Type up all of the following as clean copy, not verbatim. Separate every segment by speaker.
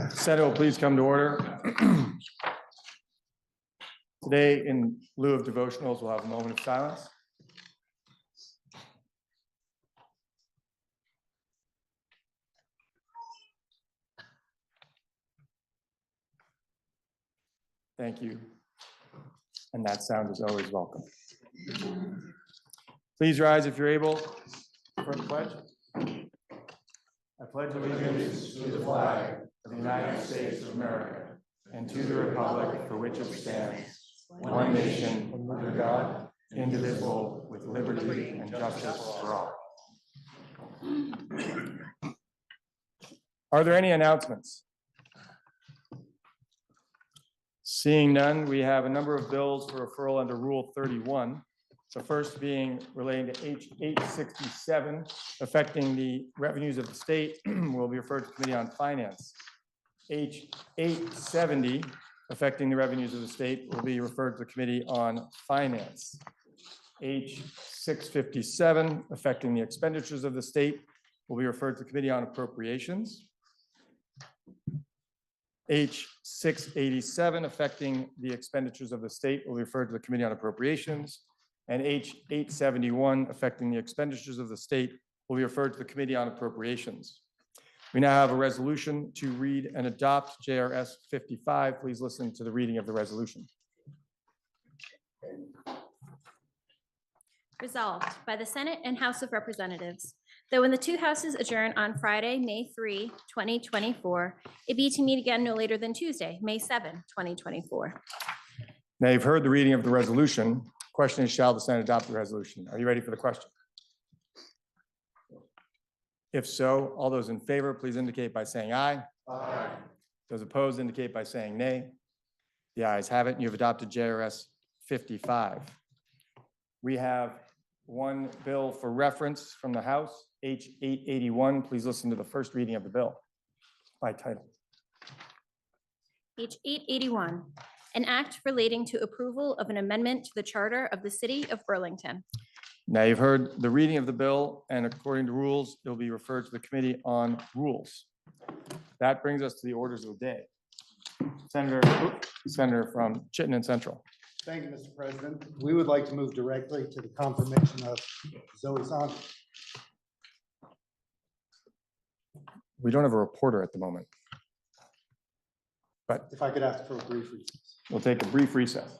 Speaker 1: Senate will please come to order. Today, in lieu of devotionals, we'll have a moment of silence. Thank you. And that sound is always welcome. Please rise if you're able for the pledge. I pledge allegiance to the flag of the United States of America and to the republic for which it stands, one nation, under God, indivisible, with liberty and justice for all. Are there any announcements? Seeing none, we have a number of bills for referral under Rule 31. The first being relating to H 867, affecting the revenues of the state, will be referred to Committee on Finance. H 870, affecting the revenues of the state, will be referred to the Committee on Finance. H 657, affecting the expenditures of the state, will be referred to the Committee on Appropriations. H 687, affecting the expenditures of the state, will be referred to the Committee on Appropriations. And H 871, affecting the expenditures of the state, will be referred to the Committee on Appropriations. We now have a resolution to read and adopt JRS 55. Please listen to the reading of the resolution.
Speaker 2: Resolved by the Senate and House of Representatives that when the two houses adjourn on Friday, May 3, 2024, it be to meet again no later than Tuesday, May 7, 2024.
Speaker 1: Now you've heard the reading of the resolution. Question is, shall the Senate adopt the resolution? Are you ready for the question? If so, all those in favor, please indicate by saying aye. Aye. Those opposed indicate by saying nay. The ayes have it, and you have adopted JRS 55. We have one bill for reference from the House, H 881. Please listen to the first reading of the bill by title.
Speaker 2: H 881, an act relating to approval of an amendment to the charter of the City of Burlington.
Speaker 1: Now you've heard the reading of the bill, and according to rules, it will be referred to the Committee on Rules. That brings us to the orders of the day. Senator from Chittenden Central.
Speaker 3: Thank you, Mr. President. We would like to move directly to the confirmation of Zoe Zahn.
Speaker 1: We don't have a reporter at the moment, but
Speaker 3: If I could ask for a brief recess.
Speaker 1: we'll take a brief recess.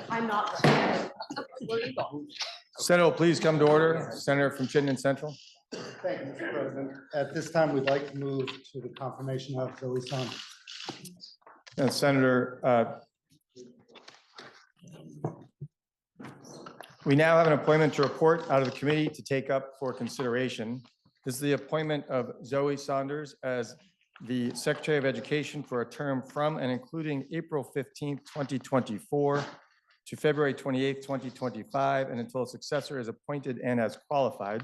Speaker 4: I'm not.
Speaker 1: Senate will please come to order. Senator from Chittenden Central.
Speaker 3: Thank you, Mr. President. At this time, we'd like to move to the confirmation of Zoe Saunders.
Speaker 1: And Senator, we now have an appointment to report out of the committee to take up for consideration. This is the appointment of Zoe Saunders as the Secretary of Education for a term from and including April 15th, 2024 to February 28th, 2025, and until a successor is appointed and as qualified.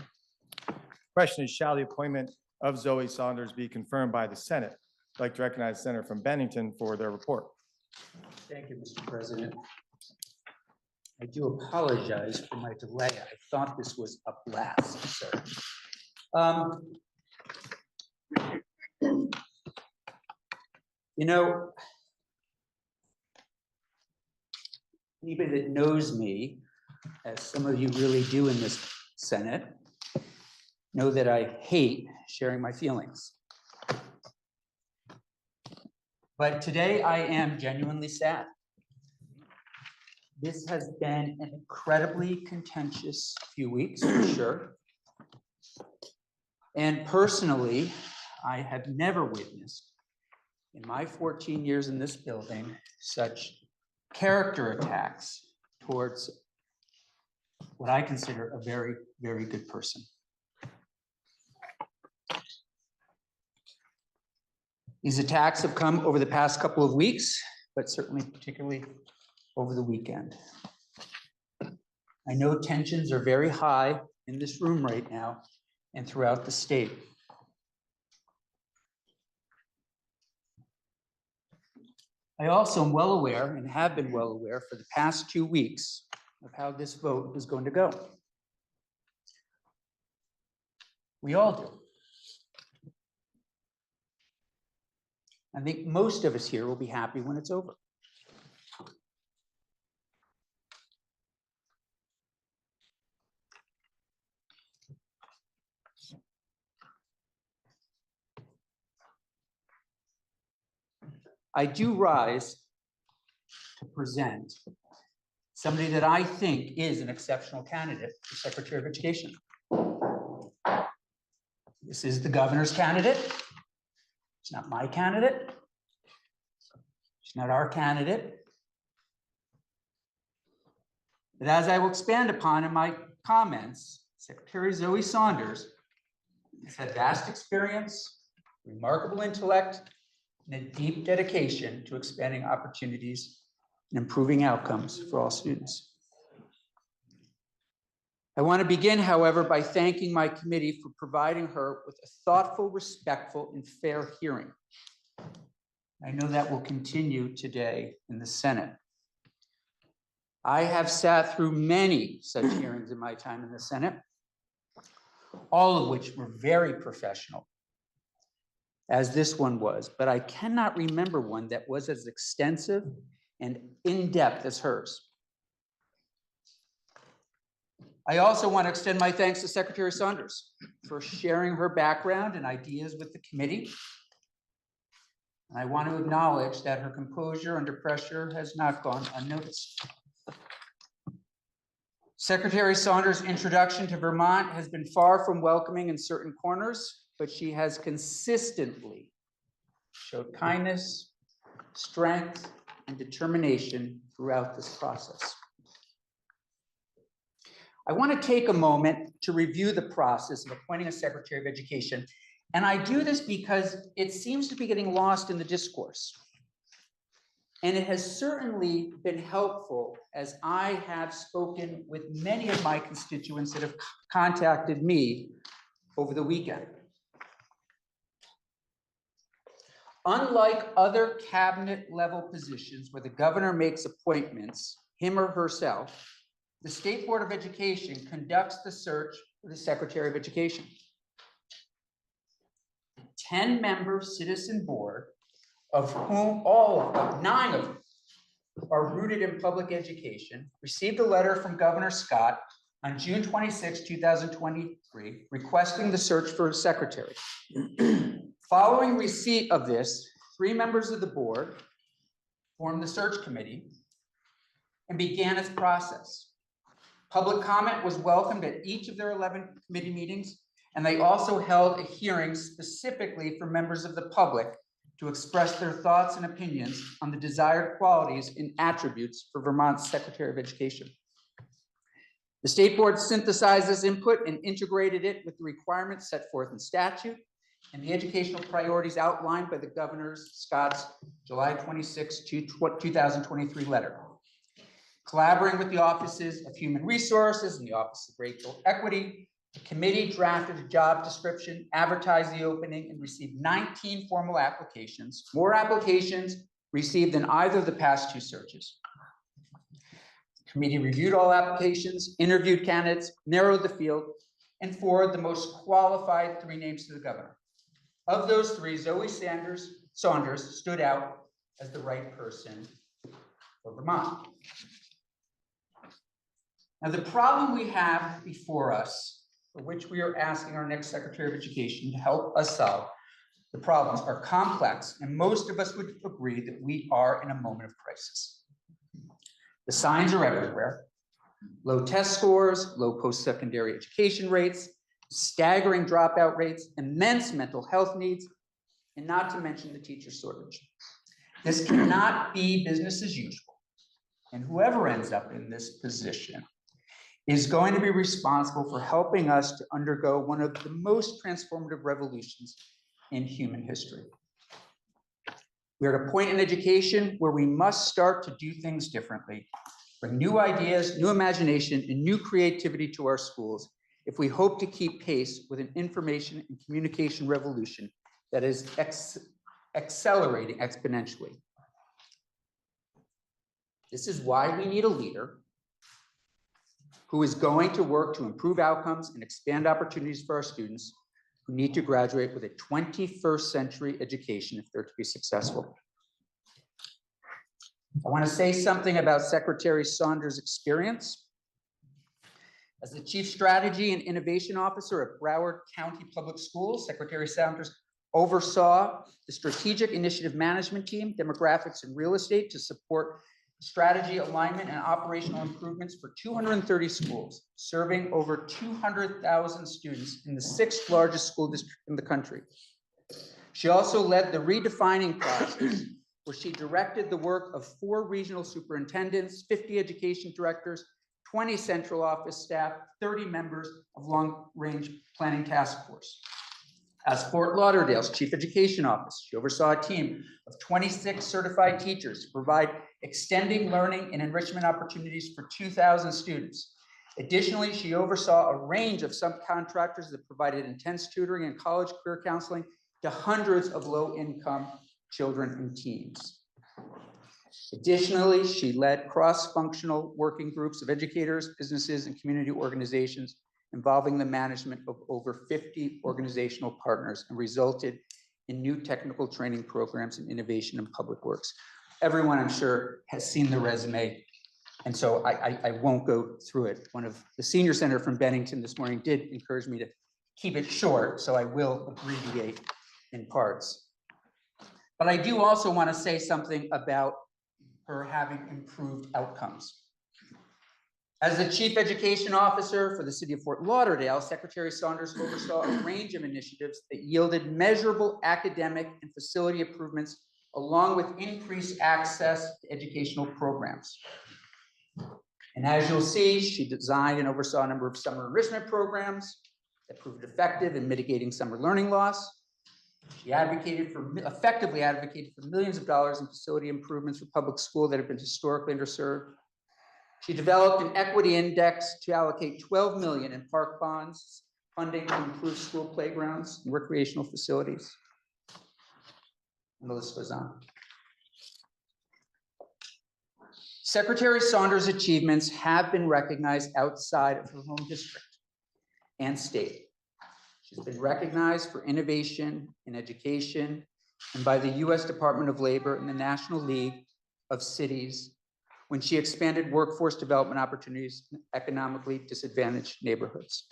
Speaker 1: Question is, shall the appointment of Zoe Saunders be confirmed by the Senate? I'd like to recognize Senator from Bennington for their report.
Speaker 5: Thank you, Mr. President. I do apologize for my delay. I thought this was up last, sir. You know, anybody that knows me, as some of you really do in this Senate, know that I hate sharing my feelings. But today I am genuinely sad. This has been an incredibly contentious few weeks, for sure. And personally, I have never witnessed in my 14 years in this building such character attacks towards what I consider a very, very good person. These attacks have come over the past couple of weeks, but certainly particularly over the weekend. I know tensions are very high in this room right now and throughout the state. I also am well aware and have been well aware for the past 2 weeks of how this vote is going to go. We all do. I think most of us here will be happy when it's over. I do rise to present somebody that I think is an exceptional candidate for Secretary of Education. This is the governor's candidate. It's not my candidate. It's not our candidate. But as I will expand upon in my comments, Secretary Zoe Saunders has had vast experience, remarkable intellect, and a deep dedication to expanding opportunities and improving outcomes for all students. I want to begin, however, by thanking my committee for providing her with a thoughtful, respectful, and fair hearing. I know that will continue today in the Senate. I have sat through many such hearings in my time in the Senate, all of which were very professional, as this one was, but I cannot remember one that was as extensive and in-depth as hers. I also want to extend my thanks to Secretary Saunders for sharing her background and ideas with the committee. And I want to acknowledge that her composure under pressure has not gone unnoticed. Secretary Saunders' introduction to Vermont has been far from welcoming in certain corners, but she has consistently showed kindness, strength, and determination throughout this process. I want to take a moment to review the process of appointing a Secretary of Education, and I do this because it seems to be getting lost in the discourse. And it has certainly been helpful as I have spoken with many of my constituents that have contacted me over the weekend. Unlike other cabinet level positions where the governor makes appointments, him or herself, the State Board of Education conducts the search for the Secretary of Education. 10-member citizen board, of whom all 9 of them are rooted in public education, received a letter from Governor Scott on June 26, 2023, requesting the search for a secretary. Following receipt of this, 3 members of the board, formed the search committee, and began its process. Public comment was welcomed at each of their 11 committee meetings, and they also held a hearing specifically for members of the public to express their thoughts and opinions on the desired qualities and attributes for Vermont's Secretary of Education. The State Board synthesized this input and integrated it with the requirements set forth in statute and the educational priorities outlined by the Governor Scott's July 26, 2023 letter. Collaborating with the Offices of Human Resources and the Office of Racial Equity, the committee drafted a job description, advertised the opening, and received 19 formal applications, more applications received than either of the past 2 searches. The committee reviewed all applications, interviewed candidates, narrowed the field, and forwarded the most qualified 3 names to the governor. Of those 3, Zoe Saunders stood out as the right person for Vermont. Now, the problem we have before us, for which we are asking our next Secretary of Education to help us solve, the problems are complex, and most of us would agree that we are in a moment of crisis. The signs are everywhere: low test scores, low post-secondary education rates, staggering dropout rates, immense mental health needs, and not to mention the teacher shortage. This cannot be business as usual, and whoever ends up in this position is going to be responsible for helping us to undergo one of the most transformative revolutions in human history. We are at a point in education where we must start to do things differently, bring new ideas, new imagination, and new creativity to our schools if we hope to keep pace with an information and communication revolution that is accelerating exponentially. This is why we need a leader who is going to work to improve outcomes and expand opportunities for our students who need to graduate with a 21st century education if they're to be successful. I want to say something about Secretary Saunders' experience. As the Chief Strategy and Innovation Officer at Broward County Public Schools, Secretary Saunders oversaw the Strategic Initiative Management Team, Demographics and Real Estate to support strategy alignment and operational improvements for 230 schools, serving over 200,000 students in the 6th largest school district in the country. She also led the redefining process, where she directed the work of 4 regional superintendents, 50 education directors, 20 central office staff, 30 members of long-range planning task force. As Fort Lauderdale's Chief Education Officer, she oversaw a team of 26 certified teachers to provide extending learning and enrichment opportunities for 2,000 students. Additionally, she oversaw a range of subcontractors that provided intense tutoring and college career counseling to hundreds of low-income children and teens. Additionally, she led cross-functional working groups of educators, businesses, and community organizations involving the management of over 50 organizational partners and resulted in new technical training programs and innovation in public works. Everyone, I'm sure, has seen the resume, and so I won't go through it. One of the senior senator from Bennington this morning did encourage me to keep it short, so I will abbreviate in parts. But I do also want to say something about her having improved outcomes. As the Chief Education Officer for the City of Fort Lauderdale, Secretary Saunders oversaw a range of initiatives that yielded measurable academic and facility improvements, along with increased access to educational programs. And as you'll see, she designed and oversaw a number of summer enrichment programs that proved effective in mitigating summer learning loss. She effectively advocated for millions of dollars in facility improvements for public schools that have been historically underserved. She developed an equity index to allocate $12 million in park bonds, funding to improve school playgrounds and recreational facilities. And the list goes on. Secretary Saunders' achievements have been recognized outside of her home district and state. She's been recognized for innovation in education and by the U.S. Department of Labor and the National League of Cities when she expanded workforce development opportunities in economically disadvantaged neighborhoods.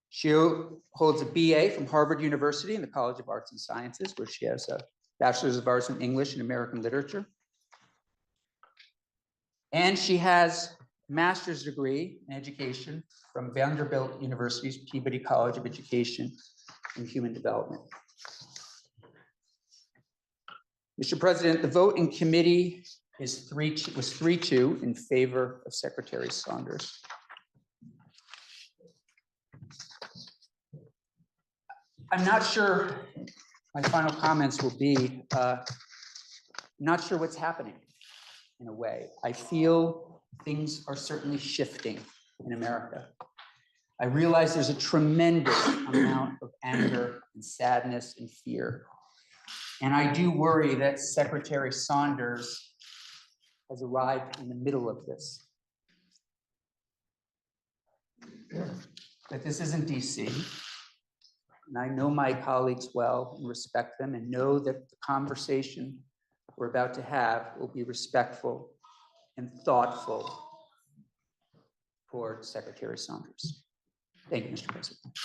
Speaker 5: She holds a BA from Harvard University in the College of Arts and Sciences, where she has a Bachelor's of Arts in English and American Literature. And she has a master's degree in education from Vanderbilt University's Peabody College of Education and Human Development. Mr. President, the vote in committee was 3-2 in favor of Secretary Saunders. I'm not sure, my final comments will be, not sure what's happening in a way. I feel things are certainly shifting in America. I realize there's a tremendous amount of anger and sadness and fear. And I do worry that Secretary Saunders has arrived in the middle of this. But this isn't DC. And I know my colleagues well and respect them and know that the conversation we're about to have will be respectful and thoughtful toward Secretary Saunders. Thank you, Mr. President.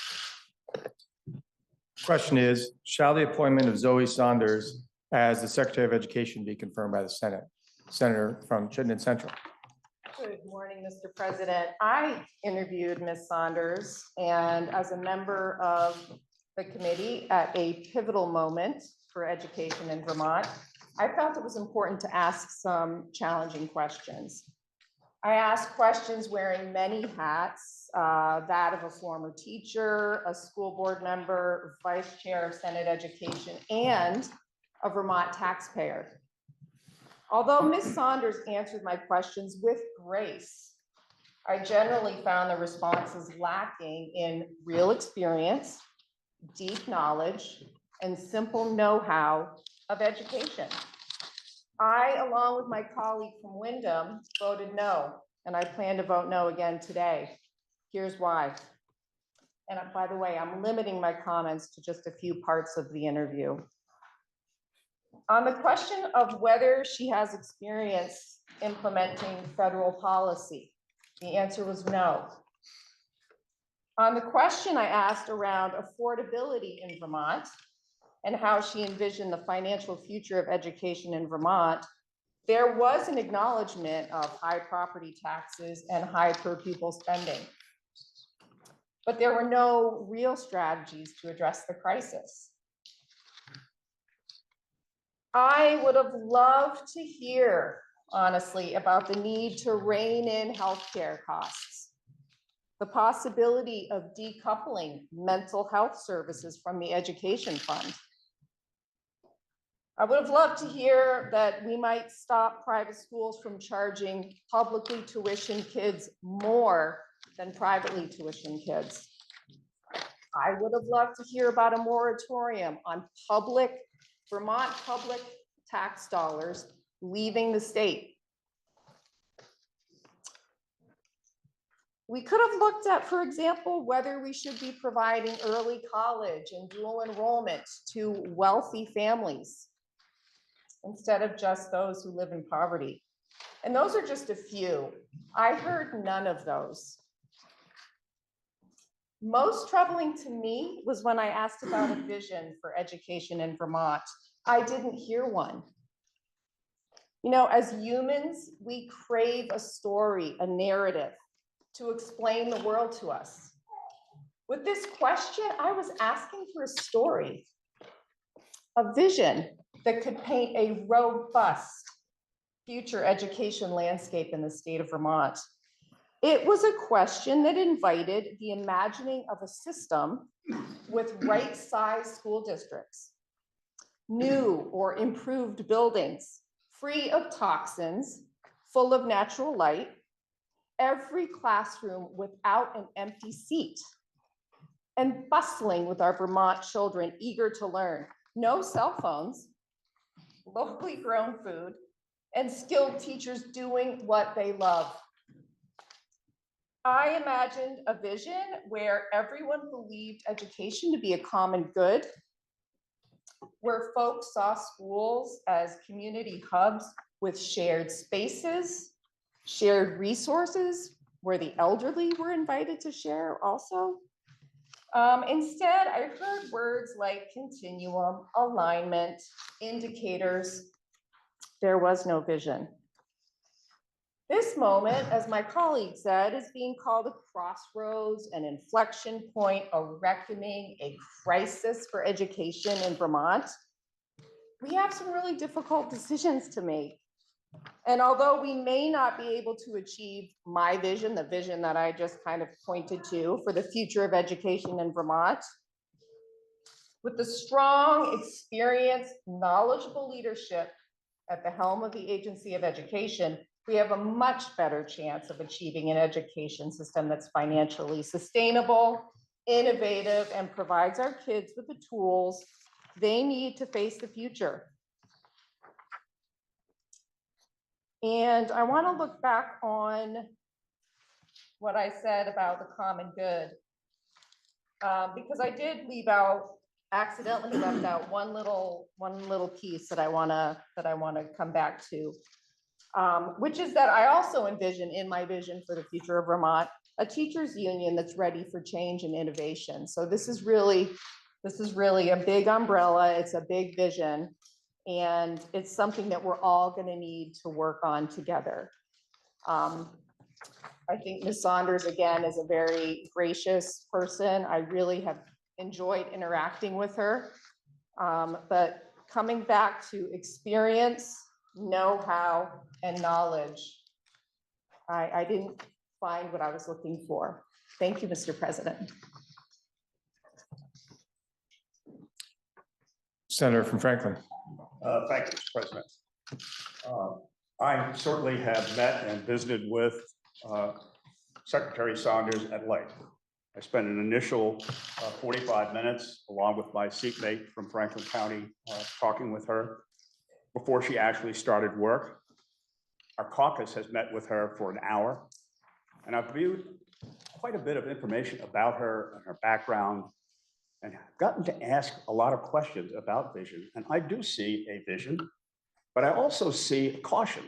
Speaker 1: Question is, shall the appointment of Zoe Saunders as the Secretary of Education be confirmed by the Senate? Senator from Chittenden Central.
Speaker 4: Good morning, Mr. President. I interviewed Ms. Saunders, and as a member of the committee at a pivotal moment for education in Vermont, I felt it was important to ask some challenging questions. I asked questions wearing many hats, that of a former teacher, a school board member, vice chair of Senate Education, and a Vermont taxpayer. Although Ms. Saunders answered my questions with grace, I generally found the responses lacking in real experience, deep knowledge, and simple know-how of education. I, along with my colleague from Wyndham, voted no, and I plan to vote no again today. Here's why. And by the way, I'm limiting my comments to just a few parts of the interview. On the question of whether she has experience implementing federal policy, the answer was no. On the question I asked around affordability in Vermont and how she envisioned the financial future of education in Vermont, there was an acknowledgement of high property taxes and high per pupil spending. But there were no real strategies to address the crisis. I would have loved to hear, honestly, about the need to rein in healthcare costs, the possibility of decoupling mental health services from the education fund. I would have loved to hear that we might stop private schools from charging publicly tuitioned kids more than privately tuitioned kids. I would have loved to hear about a moratorium on Vermont public tax dollars leaving the state. We could have looked at, for example, whether we should be providing early college and dual enrollment to wealthy families instead of just those who live in poverty. And those are just a few. I heard none of those. Most troubling to me was when I asked about a vision for education in Vermont. I didn't hear one. You know, as humans, we crave a story, a narrative to explain the world to us. With this question, I was asking for a story, a vision that could paint a robust future education landscape in the state of Vermont. It was a question that invited the imagining of a system with right-sized school districts, new or improved buildings, free of toxins, full of natural light, every classroom without an empty seat, and bustling with our Vermont children eager to learn. No cell phones, locally grown food, and skilled teachers doing what they love. I imagined a vision where everyone believed education to be a common good, where folks saw schools as community hubs with shared spaces, shared resources, where the elderly were invited to share also, Instead, I heard words like continuum, alignment, indicators. There was no vision. This moment, as my colleague said, is being called a crossroads, an inflection point, a reckoning, a crisis for education in Vermont. We have some really difficult decisions to make. And although we may not be able to achieve my vision, the vision that I just kind of pointed to for the future of education in Vermont, with the strong, experienced, knowledgeable leadership at the helm of the Agency of Education, we have a much better chance of achieving an education system that's financially sustainable, innovative, and provides our kids with the tools they need to face the future. And I want to look back on what I said about the common good, because I did accidentally left out one little piece that I want to come back to, which is that I also envision in my vision for the future of Vermont a teachers union that's ready for change and innovation. So this is really a big umbrella. It's a big vision. And it's something that we're all going to need to work on together. I think Ms. Saunders, again, is a very gracious person. I really have enjoyed interacting with her. But coming back to experience, know-how, and knowledge, I didn't find what I was looking for. Thank you, Mr. President.
Speaker 1: Senator from Franklin.
Speaker 6: Thank you, Mr. President. I certainly have met and visited with Secretary Saunders at length. I spent an initial 45 minutes along with my seatmate from Franklin County talking with her before she actually started work. Our caucus has met with her for an hour, and I've viewed quite a bit of information about her and her background, and I've gotten to ask a lot of questions about vision. And I do see a vision, but I also see caution,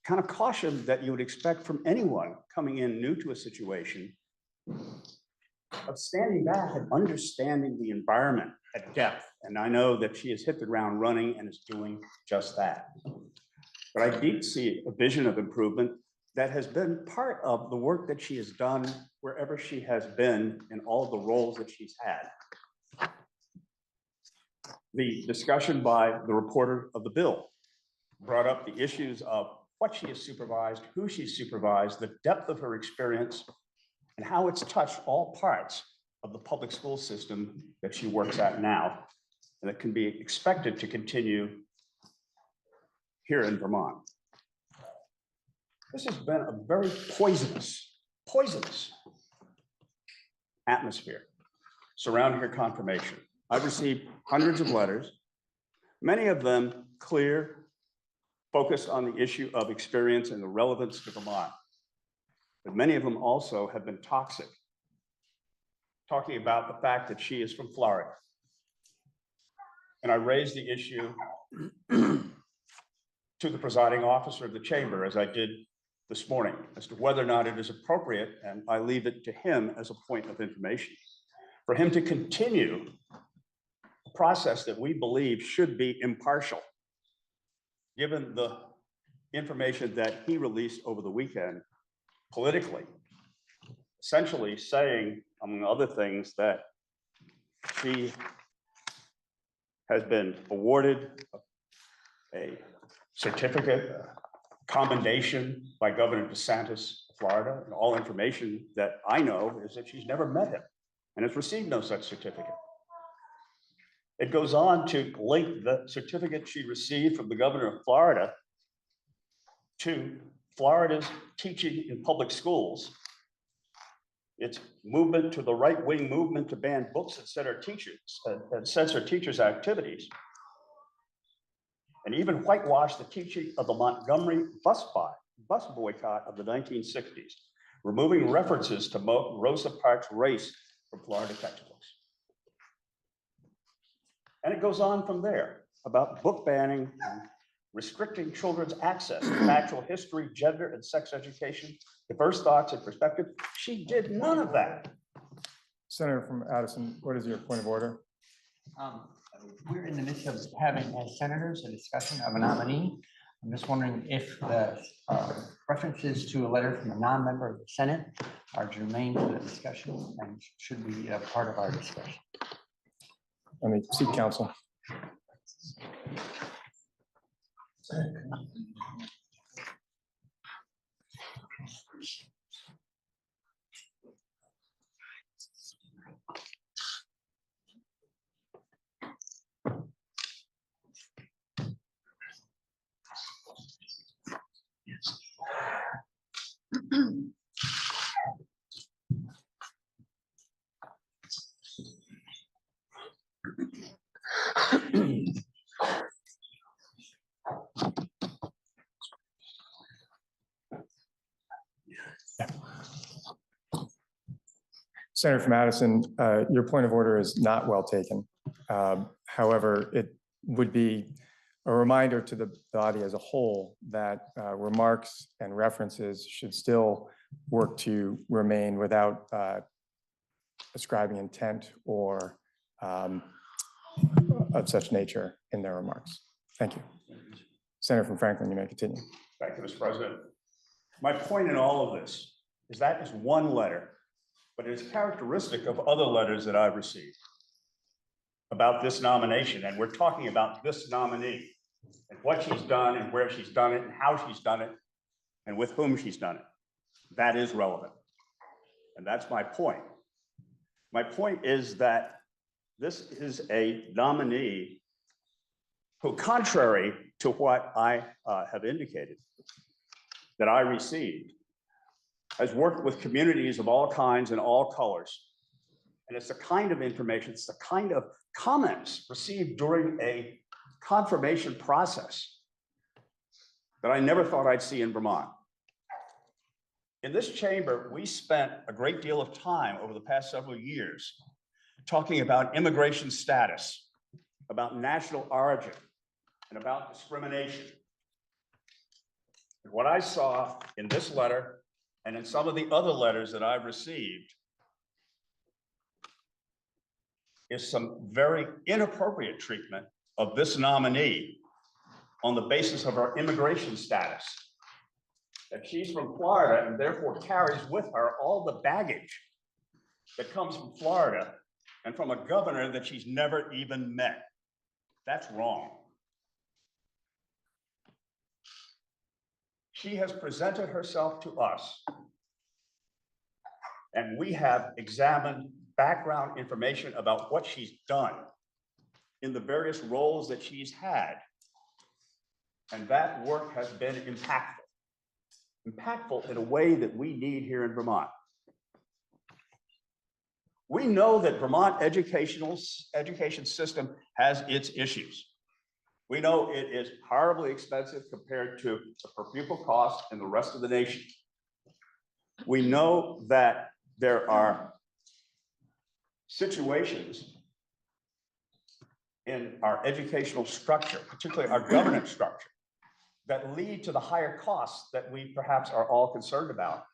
Speaker 6: kind of caution that you would expect from anyone coming in new to a situation, of standing back and understanding the environment at depth. And I know that she has hit the ground running and is doing just that. But I did see a vision of improvement that has been part of the work that she has done wherever she has been in all of the roles that she's had. The discussion by the reporter of the bill brought up the issues of what she has supervised, who she's supervised, the depth of her experience, and how it's touched all parts of the public school system that she works at now, and that can be expected to continue here in Vermont. This has been a very poisonous atmosphere surrounding her confirmation. I've received hundreds of letters, many of them clear, focused on the issue of experience and the relevance to Vermont. But many of them also have been toxic, talking about the fact that she is from Florida. And I raised the issue to the presiding officer of the chamber, as I did this morning, as to whether or not it is appropriate, and I leave it to him as a point of information, for him to continue a process that we believe should be impartial, given the information that he released over the weekend politically, essentially saying, among other things, that she has been awarded a certificate, a commendation by Governor DeSantis of Florida, and all information that I know is that she's never met him and has received no such certificate. It goes on to link the certificate she received from the governor of Florida to Florida's teaching in public schools, its movement to the right-wing movement to ban books and censor teachers' activities, and even whitewash the teaching of the Montgomery bus boycott of the 1960s, removing references to Rosa Parks' race from Florida textbooks. And it goes on from there about book banning and restricting children's access to natural history, gender and sex education, diverse thoughts and perspective. She did none of that.
Speaker 1: Senator from Addison, what is your point of order?
Speaker 7: We're in the midst of having, as senators, a discussion of a nominee. I'm just wondering if the references to a letter from a non-member of the Senate are germane to the discussion and should be a part of our discussion.
Speaker 1: Let me seek counsel. Senator from Addison, your point of order is not well taken. However, it would be a reminder to the body as a whole that remarks and references should still work to remain without ascribing intent or of such nature in their remarks. Thank you. Senator from Franklin, you may continue.
Speaker 6: Thank you, Mr. President. My point in all of this is that is one letter, but it is characteristic of other letters that I've received about this nomination. And we're talking about this nominee and what she's done and where she's done it and how she's done it and with whom she's done it. That is relevant. And that's my point. My point is that this is a nominee who, contrary to what I have indicated, that I received, has worked with communities of all kinds and all colors. And it's the kind of information, it's the kind of comments received during a confirmation process that I never thought I'd see in Vermont. In this chamber, we spent a great deal of time over the past several years talking about immigration status, about national origin, and about discrimination. And what I saw in this letter and in some of the other letters that I've received is some very inappropriate treatment of this nominee on the basis of her immigration status. That she's from Florida and therefore carries with her all the baggage that comes from Florida and from a governor that she's never even met. That's wrong. She has presented herself to us, and we have examined background information about what she's done in the various roles that she's had. And that work has been impactful in a way that we need here in Vermont. We know that Vermont education system has its issues. We know it is horribly expensive compared to the per pupil cost in the rest of the nation. We know that there are situations in our educational structure, particularly our governance structure, that lead to the higher costs that we perhaps are all concerned about.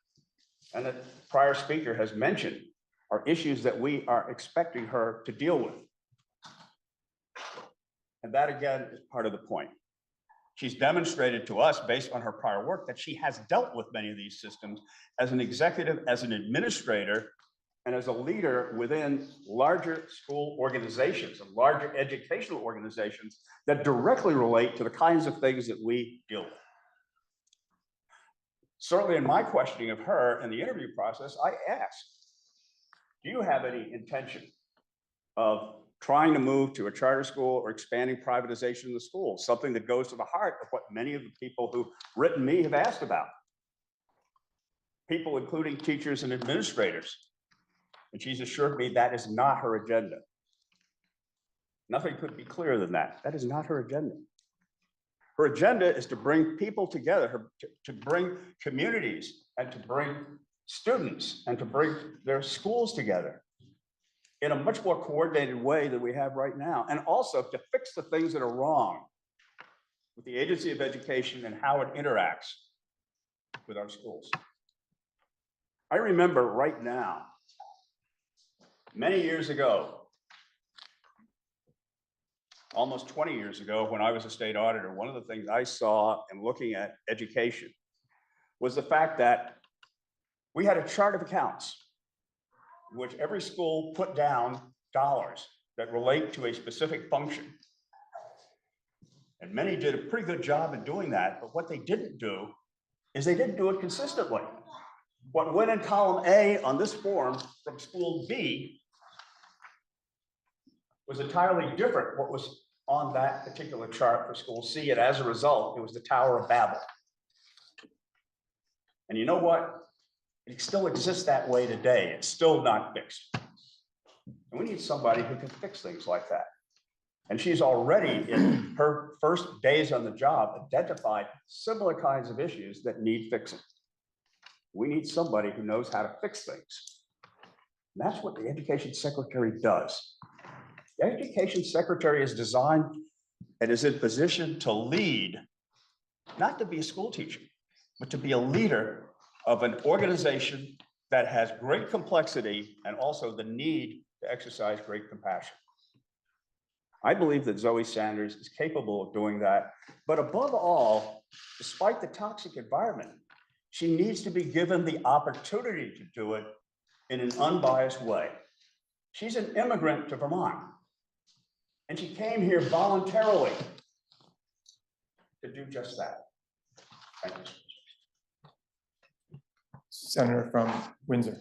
Speaker 6: And that prior speaker has mentioned are issues that we are expecting her to deal with. And that again is part of the point. She's demonstrated to us, based on her prior work, that she has dealt with many of these systems as an executive, as an administrator, and as a leader within larger school organizations and larger educational organizations that directly relate to the kinds of things that we deal with. Certainly in my questioning of her in the interview process, I asked, do you have any intention of trying to move to a charter school or expanding privatization in the school? Something that goes to the heart of what many of the people who've written me have asked about. People including teachers and administrators. And she's assured me that is not her agenda. Nothing could be clearer than that. That is not her agenda. Her agenda is to bring people together, to bring communities and to bring students and to bring their schools together in a much more coordinated way than we have right now. And also to fix the things that are wrong with the Agency of Education and how it interacts with our schools. I remember right now Many years ago, almost 20 years ago, when I was a state auditor, one of the things I saw in looking at education was the fact that we had a chart of accounts in which every school put down dollars that relate to a specific function. And many did a pretty good job in doing that, but what they didn't do is they didn't do it consistently. What went in column A on this form from school B was entirely different what was on that particular chart for school C, and as a result, it was the Tower of Babel. And you know what? It still exists that way today. It's still not fixed. And we need somebody who can fix things like that. And she's already, in her first days on the job, identified similar kinds of issues that need fixing. We need somebody who knows how to fix things. And that's what the education secretary does. The education secretary is designed and is in position to lead, not to be a school teacher, but to be a leader of an organization that has great complexity and also the need to exercise great compassion. I believe that Zoe Sanders is capable of doing that, but above all, despite the toxic environment, she needs to be given the opportunity to do it in an unbiased way. She's an immigrant to Vermont, and she came here voluntarily to do just that. Thank you.
Speaker 1: Senator from Windsor.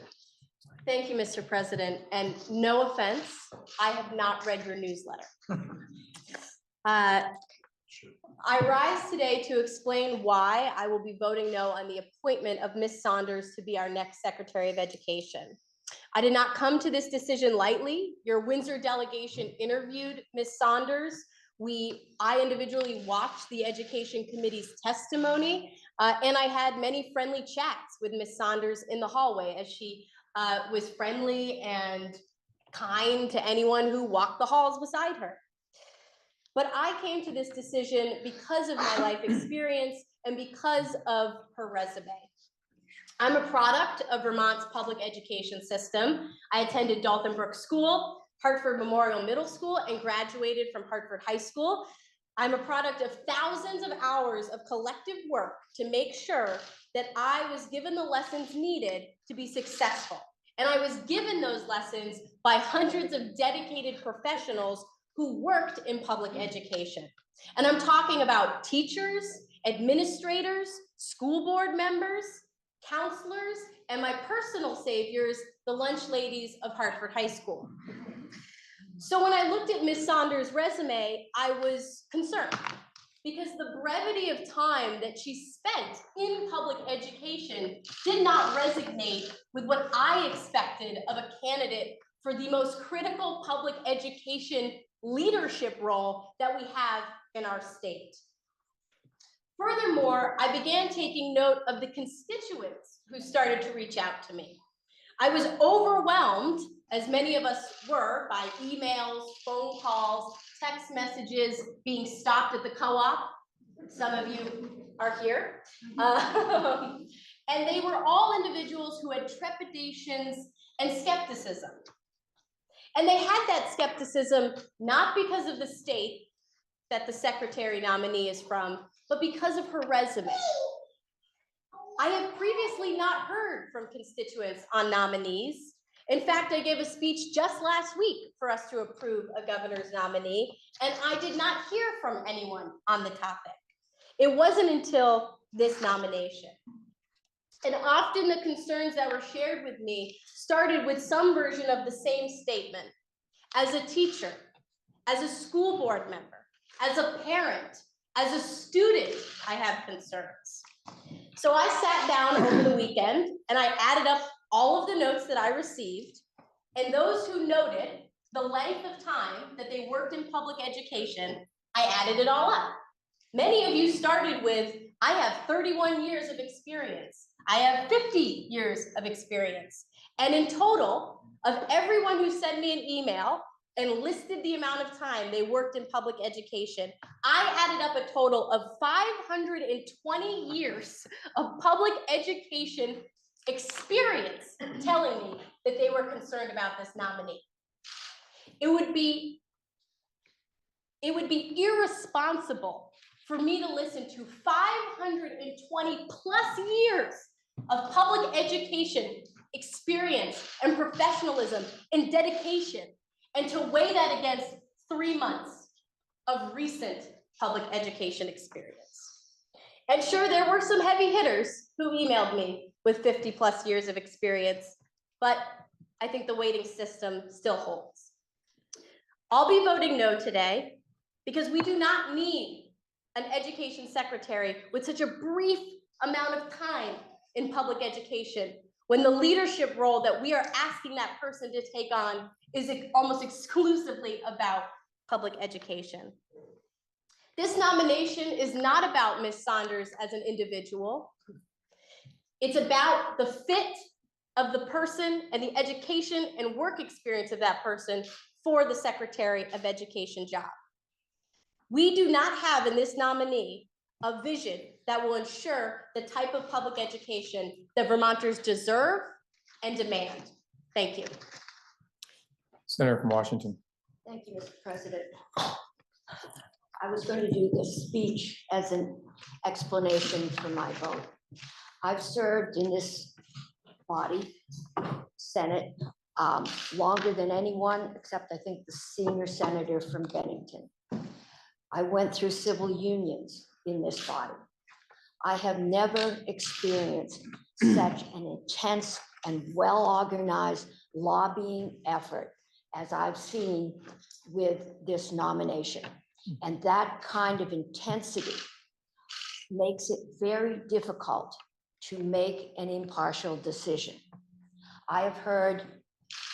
Speaker 8: Thank you, Mr. President, and no offense, I have not read your newsletter. I rise today to explain why I will be voting no on the appointment of Ms. Saunders to be our next Secretary of Education. I did not come to this decision lightly. Your Windsor delegation interviewed Ms. Saunders. I individually watched the Education Committee's testimony, and I had many friendly chats with Ms. Saunders in the hallway as she was friendly and kind to anyone who walked the halls beside her. But I came to this decision because of my life experience and because of her resume. I'm a product of Vermont's public education system. I attended Dalton Brook School, Hartford Memorial Middle School, and graduated from Hartford High School. I'm a product of thousands of hours of collective work to make sure that I was given the lessons needed to be successful. And I was given those lessons by hundreds of dedicated professionals who worked in public education. And I'm talking about teachers, administrators, school board members, counselors, and my personal saviors, the lunch ladies of Hartford High School. So when I looked at Ms. Saunders' resume, I was concerned because the brevity of time that she spent in public education did not resonate with what I expected of a candidate for the most critical public education leadership role that we have in our state. Furthermore, I began taking note of the constituents who started to reach out to me. I was overwhelmed, as many of us were, by emails, phone calls, text messages, being stopped at the co-op. Some of you are here. And they were all individuals who had trepidations and skepticism. And they had that skepticism not because of the state that the secretary nominee is from, but because of her resume. I have previously not heard from constituents on nominees. In fact, I gave a speech just last week for us to approve a governor's nominee, and I did not hear from anyone on the topic. It wasn't until this nomination. And often the concerns that were shared with me started with some version of the same statement. As a teacher, as a school board member, as a parent, as a student, I have concerns. So I sat down over the weekend and I added up all of the notes that I received, and those who noted the length of time that they worked in public education, I added it all up. Many of you started with, I have 31 years of experience. I have 50 years of experience. And in total, of everyone who sent me an email and listed the amount of time they worked in public education, I added up a total of 520 years of public education experience telling me that they were concerned about this nominee. It would be irresponsible for me to listen to 520 plus years of public education experience and professionalism and dedication, and to weigh that against 3 months of recent public education experience. And sure, there were some heavy hitters who emailed me with 50 plus years of experience, but I think the weighting system still holds. I'll be voting no today because we do not need an education secretary with such a brief amount of time in public education, when the leadership role that we are asking that person to take on is almost exclusively about public education. This nomination is not about Ms. Saunders as an individual. It's about the fit of the person and the education and work experience of that person for the Secretary of Education job. We do not have in this nominee a vision that will ensure the type of public education that Vermonters deserve and demand. Thank you.
Speaker 1: Senator from Washington.
Speaker 9: Thank you, Mr. President. I was going to do this speech as an explanation for my vote. I've served in this body, Senate, longer than anyone, except I think the senior senator from Bennington. I went through civil unions in this body. I have never experienced such an intense and well-organized lobbying effort as I've seen with this nomination. And that kind of intensity makes it very difficult to make an impartial decision. I have heard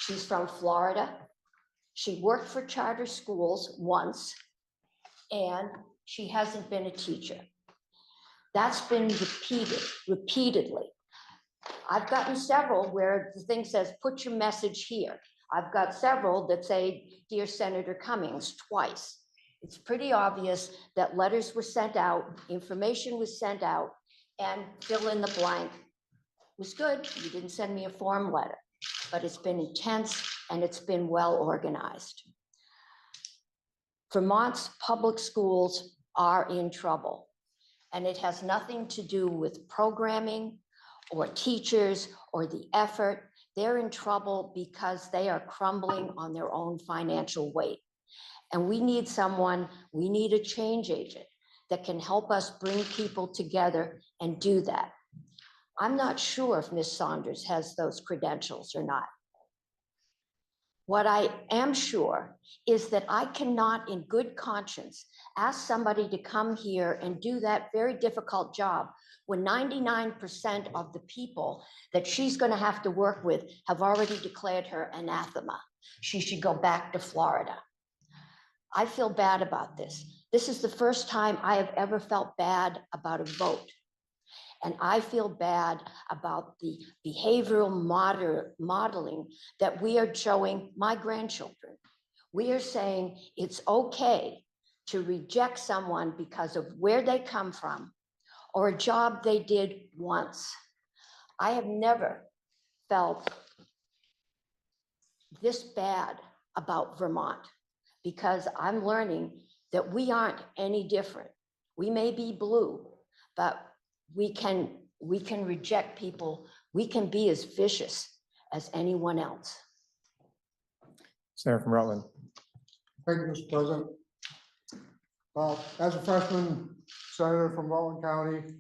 Speaker 9: she's from Florida. She worked for charter schools once, and she hasn't been a teacher. That's been repeated repeatedly. I've gotten several where the thing says, put your message here. I've got several that say, dear Senator Cummings, twice. It's pretty obvious that letters were sent out, information was sent out, and fill in the blank was good. You didn't send me a form letter, but it's been intense and it's been well organized. Vermont's public schools are in trouble, and it has nothing to do with programming or teachers or the effort. They're in trouble because they are crumbling on their own financial weight. And we need someone, we need a change agent that can help us bring people together and do that. I'm not sure if Ms. Saunders has those credentials or not. What I am sure is that I cannot in good conscience ask somebody to come here and do that very difficult job when 99% of the people that she's going to have to work with have already declared her anathema. She should go back to Florida. I feel bad about this. This is the first time I have ever felt bad about a vote. And I feel bad about the behavioral modeling that we are showing my grandchildren. We are saying it's okay to reject someone because of where they come from or a job they did once. I have never felt this bad about Vermont, because I'm learning that we aren't any different. We may be blue, but we can reject people. We can be as vicious as anyone else.
Speaker 1: Senator from Rutland.
Speaker 10: Thank you, Mr. President. As a freshman senator from Rutland County,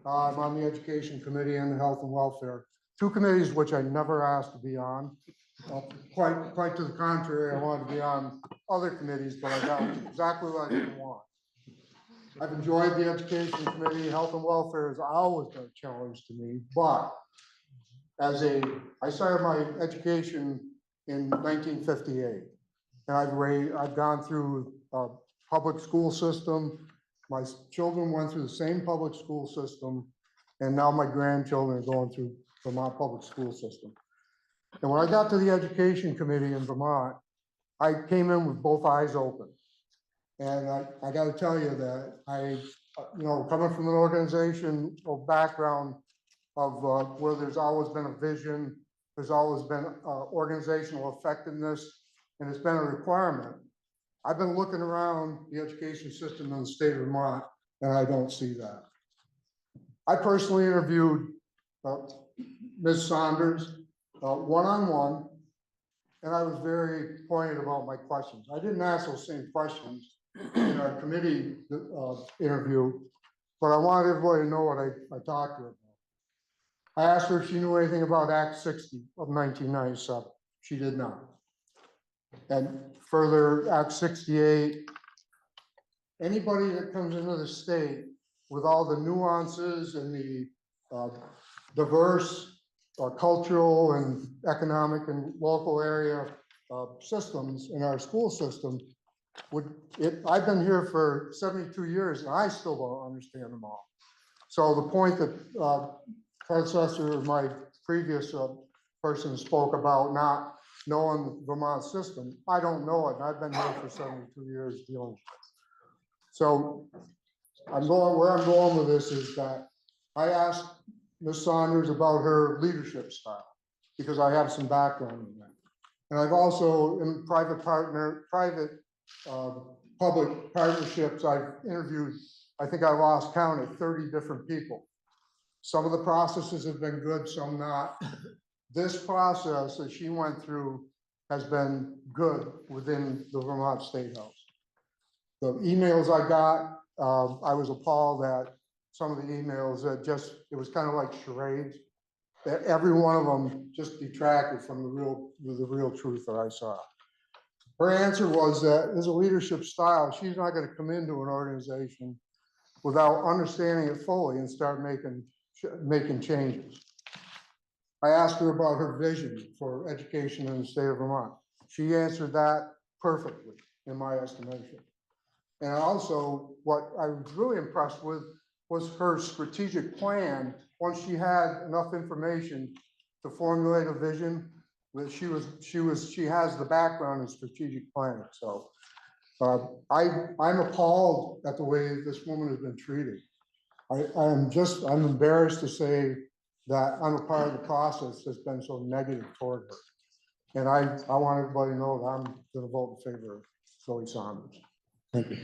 Speaker 10: I'm on the Education Committee and the Health and Welfare, two committees which I never asked to be on. Quite to the contrary, I wanted to be on other committees, but I got exactly what I didn't want. I've enjoyed the Education Committee. Health and Welfare has always been a challenge to me, but I started my education in 1958, and I've gone through a public school system. My children went through the same public school system, and now my grandchildren are going through Vermont public school system. And when I got to the Education Committee in Vermont, I came in with both eyes open. And I got to tell you that coming from an organization or background of where there's always been a vision, there's always been organizational effectiveness, and it's been a requirement. I've been looking around the education system in the state of Vermont, and I don't see that. I personally interviewed Ms. Saunders one-on-one, and I was very pointed about my questions. I didn't ask those same questions in our committee interview, but I wanted everybody to know what I talked to her about. I asked her if she knew anything about Act 60 of 1997. She did not. And further, Act 68, anybody that comes into the state with all the nuances and the diverse cultural and economic and local area systems in our school system I've been here for 72 years and I still don't understand them all. So the point that predecessor, my previous person spoke about not knowing the Vermont system, I don't know it. I've been here for 72 years dealing with it. So where I'm going with this is that I asked Ms. Saunders about her leadership style because I have some background in that. And I've also in public partnerships, I've interviewed, I think I lost count at 30 different people. Some of the processes have been good, some not. This process that she went through has been good within the Vermont State House. The emails I got, I was appalled at some of the emails that it was kind of like charades. That every one of them just detracted from the real truth that I saw. Her answer was that as a leadership style, she's not going to come into an organization without understanding it fully and start making changes. I asked her about her vision for education in the state of Vermont. She answered that perfectly, in my estimation. And also, what I was really impressed with was her strategic plan. Once she had enough information to formulate a vision, that she has the background in strategic planning. So I'm appalled at the way this woman has been treated. I'm embarrassed to say that I'm a part of the process that's been so negative toward her. And I want everybody to know that I'm going to vote in favor of Zoe Saunders. Thank you.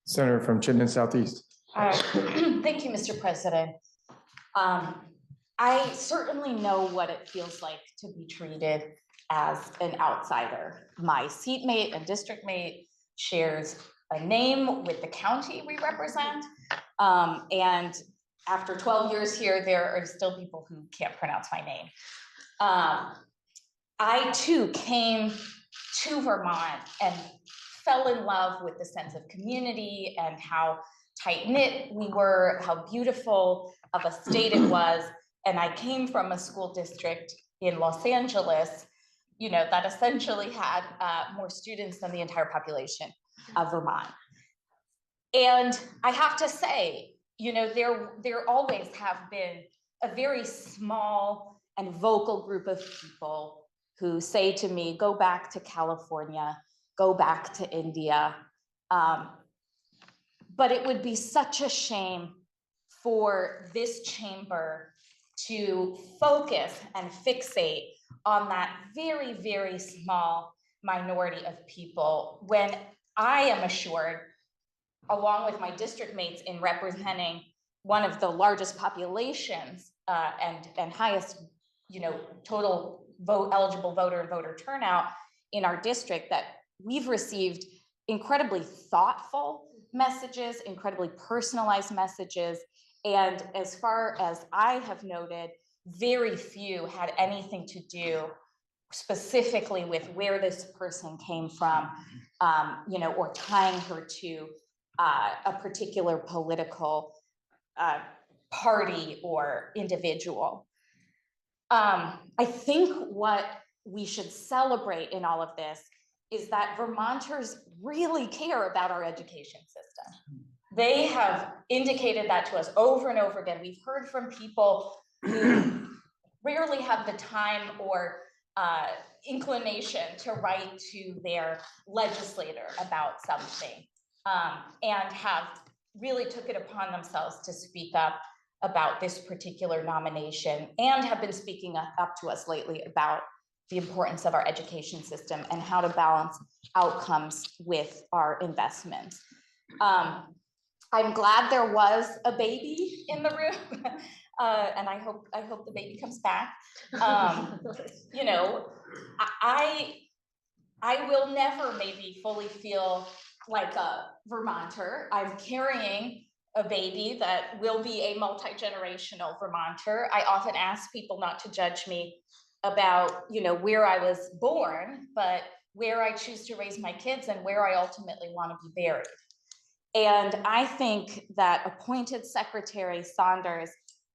Speaker 1: Senator from Chittenden Southeast.
Speaker 11: Thank you, Mr. President. I certainly know what it feels like to be treated as an outsider. My seatmate and district mate shares a name with the county we represent. And after 12 years here, there are still people who can't pronounce my name. I too came to Vermont and fell in love with the sense of community and how tight-knit we were, how beautiful of a state it was. And I came from a school district in Los Angeles, that essentially had more students than the entire population of Vermont. And I have to say, there always have been a very small and vocal group of people who say to me, go back to California, go back to India. But it would be such a shame for this chamber to focus and fixate on that very, very small minority of people when I am assured, along with my district mates in representing one of the largest populations and highest, total eligible voter and voter turnout in our district, that we've received incredibly thoughtful messages, incredibly personalized messages. And as far as I have noted, very few had anything to do specifically with where this person came from, or tying her to a particular political party or individual. I think what we should celebrate in all of this is that Vermonters really care about our education system. They have indicated that to us over and over again. We've heard from people who rarely have the time or inclination to write to their legislator about something, and have really took it upon themselves to speak up about this particular nomination and have been speaking up to us lately about the importance of our education system and how to balance outcomes with our investments. I'm glad there was a baby in the room, and I hope the baby comes back. You know, I will never maybe fully feel like a Vermonter. I'm carrying a baby that will be a multi-generational Vermonter. I often ask people not to judge me about, you know, where I was born, but where I choose to raise my kids and where I ultimately want to be buried. And I think that appointed Secretary Saunders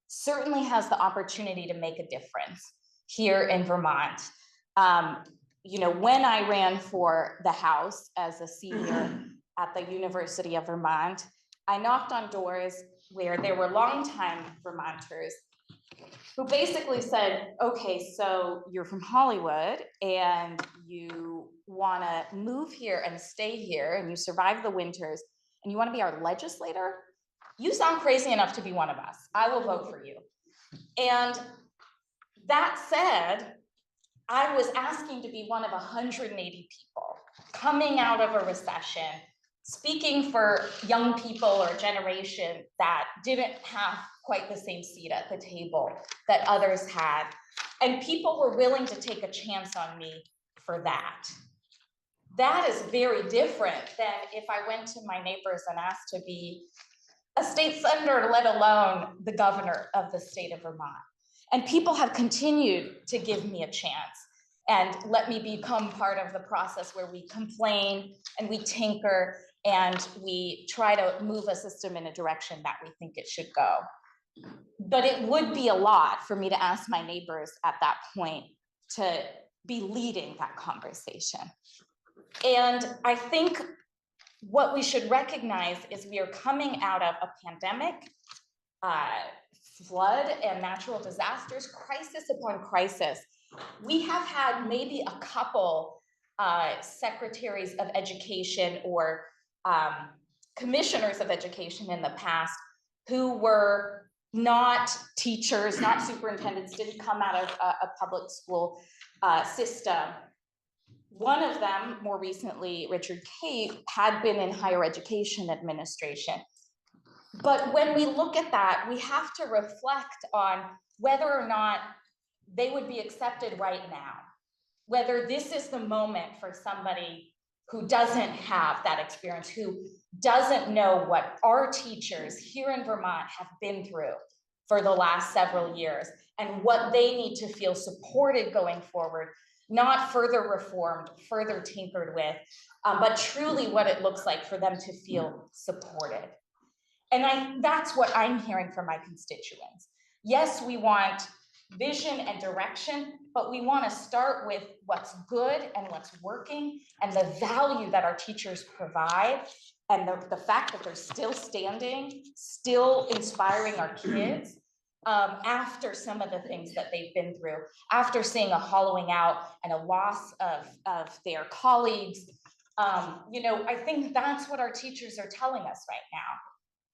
Speaker 11: certainly has the opportunity to make a difference here in Vermont. You know, when I ran for the House as a senior at the University of Vermont, I knocked on doors where there were longtime Vermonters who basically said, okay, so you're from Hollywood and you want to move here and stay here and you survive the winters and you want to be our legislator? You sound crazy enough to be one of us. I will vote for you. And that said, I was asking to be one of 180 people coming out of a recession, speaking for young people or a generation that didn't have quite the same seat at the table that others had. And people were willing to take a chance on me for that. That is very different than if I went to my neighbors and asked to be a state senator, let alone the governor of the state of Vermont. And people have continued to give me a chance and let me become part of the process where we complain and we tinker and we try to move a system in a direction that we think it should go. But it would be a lot for me to ask my neighbors at that point to be leading that conversation. And I think what we should recognize is we are coming out of a pandemic, flood and natural disasters, crisis upon crisis. We have had maybe a couple secretaries of education or commissioners of education in the past who were not teachers, not superintendents, didn't come out of a public school system. One of them, more recently, Richard Cate, had been in higher education administration. But when we look at that, we have to reflect on whether or not they would be accepted right now, whether this is the moment for somebody who doesn't have that experience, who doesn't know what our teachers here in Vermont have been through for the last several years and what they need to feel supported going forward, not further reformed, further tinkered with, but truly what it looks like for them to feel supported. And that's what I'm hearing from my constituents. Yes, we want vision and direction, but we want to start with what's good and what's working and the value that our teachers provide and the fact that they're still standing, still inspiring our kids after some of the things that they've been through, after seeing a hollowing out and a loss of their colleagues. You know, I think that's what our teachers are telling us right now.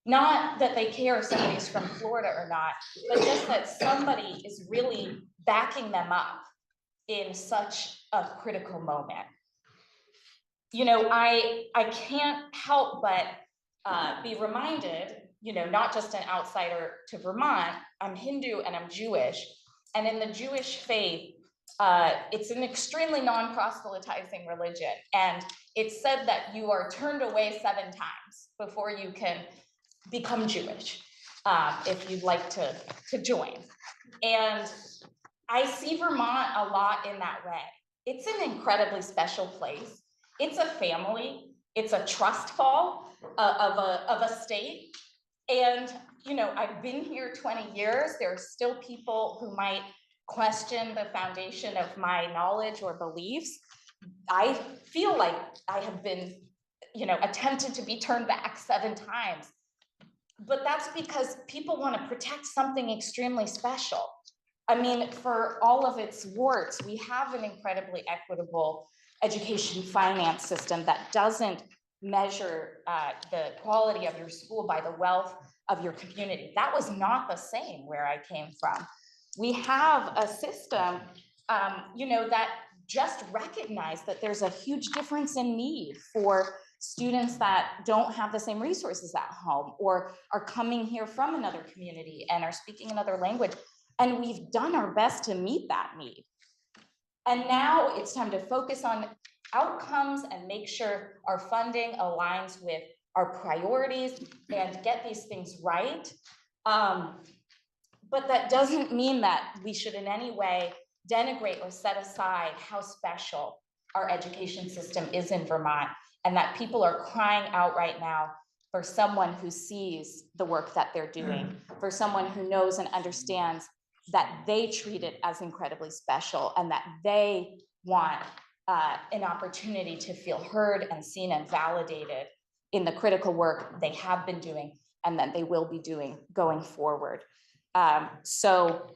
Speaker 11: Not that they care if somebody's from Florida or not, but just that somebody is really backing them up in such a critical moment. You know, I can't help but be reminded, you know, not just an outsider to Vermont, I'm Hindu and I'm Jewish. And in the Jewish faith, it's an extremely non-proselytizing religion. And it's said that you are turned away 7 times before you can become Jewish, if you'd like to join. And I see Vermont a lot in that way. It's an incredibly special place. It's a family. It's a trust fall of a state. And, you know, I've been here 20 years. There are still people who might question the foundation of my knowledge or beliefs. I feel like I have been, you know, attempted to be turned back 7 times. But that's because people want to protect something extremely special. I mean, for all of its warts, we have an incredibly equitable education finance system that doesn't measure the quality of your school by the wealth of your community. That was not the same where I came from. We have a system, that just recognized that there's a huge difference in need for students that don't have the same resources at home or are coming here from another community and are speaking another language. And we've done our best to meet that need. And now it's time to focus on outcomes and make sure our funding aligns with our priorities and get these things right. But that doesn't mean that we should in any way denigrate or set aside how special our education system is in Vermont, and that people are crying out right now for someone who sees the work that they're doing, for someone who knows and understands that they treat it as incredibly special and that they want an opportunity to feel heard and seen and validated in the critical work they have been doing and that they will be doing going forward. So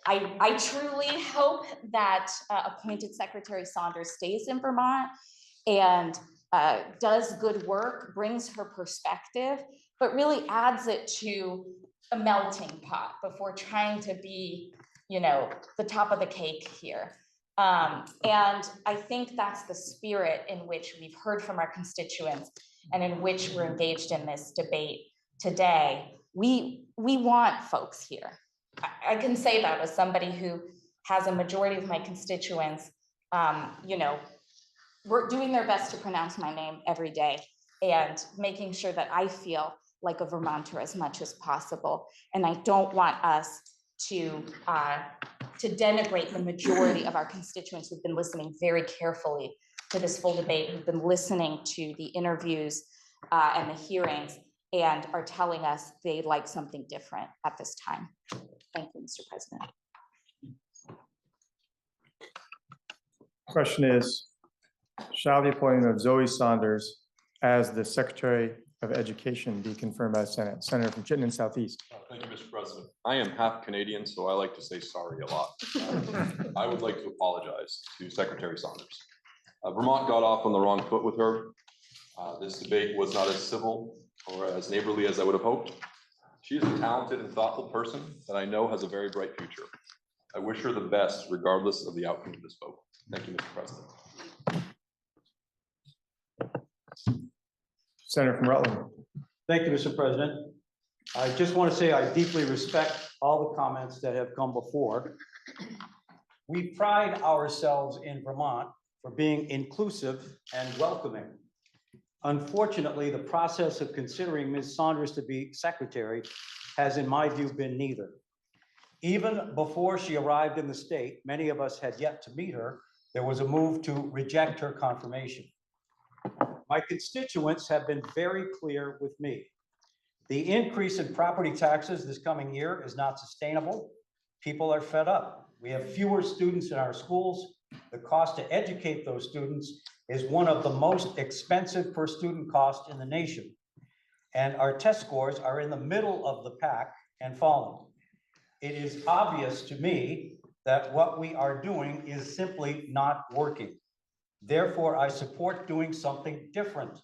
Speaker 11: I truly hope that appointed Secretary Saunders stays in Vermont and does good work, brings her perspective, but really adds it to a melting pot before trying to be, the top of the cake here. And I think that's the spirit in which we've heard from our constituents and in which we're engaged in this debate today. We want folks here. I can say that as somebody who has a majority of my constituents, we're doing their best to pronounce my name every day and making sure that I feel like a Vermonter as much as possible. And I don't want us to denigrate the majority of our constituents who've been listening very carefully to this full debate, who've been listening to the interviews and the hearings, and are telling us they'd like something different at this time. Thank you, Mr. President.
Speaker 1: Question is, shall the appointment of Zoe Saunders as the Secretary of Education be confirmed by the Senate? Senator from Chittenden Southeast.
Speaker 12: Thank you, Mr. President. I am half Canadian, so I like to say sorry a lot. I would like to apologize to Secretary Saunders. Vermont got off on the wrong foot with her. This debate was not as civil or as neighborly as I would have hoped. She is a talented and thoughtful person that I know has a very bright future. I wish her the best regardless of the outcome of this vote. Thank you, Mr. President.
Speaker 1: Senator from Rutland.
Speaker 13: Thank you, Mr. President. I just want to say I deeply respect all the comments that have come before. We pride ourselves in Vermont for being inclusive and welcoming. Unfortunately, the process of considering Ms. Saunders to be secretary has, in my view, been neither. Even before she arrived in the state, many of us had yet to meet her. There was a move to reject her confirmation. My constituents have been very clear with me. The increase in property taxes this coming year is not sustainable. People are fed up. We have fewer students in our schools. The cost to educate those students is one of the most expensive per student cost in the nation. And our test scores are in the middle of the pack and falling. It is obvious to me that what we are doing is simply not working. Therefore, I support doing something different,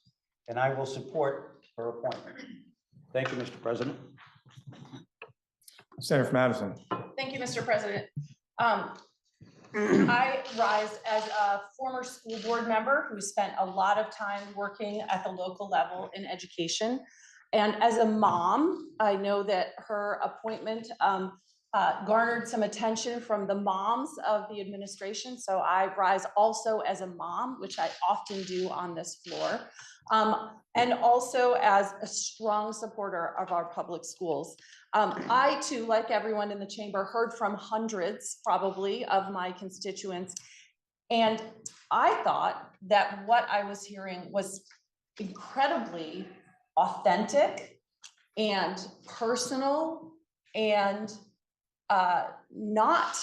Speaker 13: and I will support her appointment. Thank you, Mr. President.
Speaker 1: Senator from Madison.
Speaker 14: Thank you, Mr. President. I rise as a former school board member who spent a lot of time working at the local level in education. And as a mom, I know that her appointment garnered some attention from the moms of the administration. So I rise also as a mom, which I often do on this floor, and also as a strong supporter of our public schools. I too, like everyone in the chamber, heard from hundreds probably of my constituents. And I thought that what I was hearing was incredibly authentic and personal and not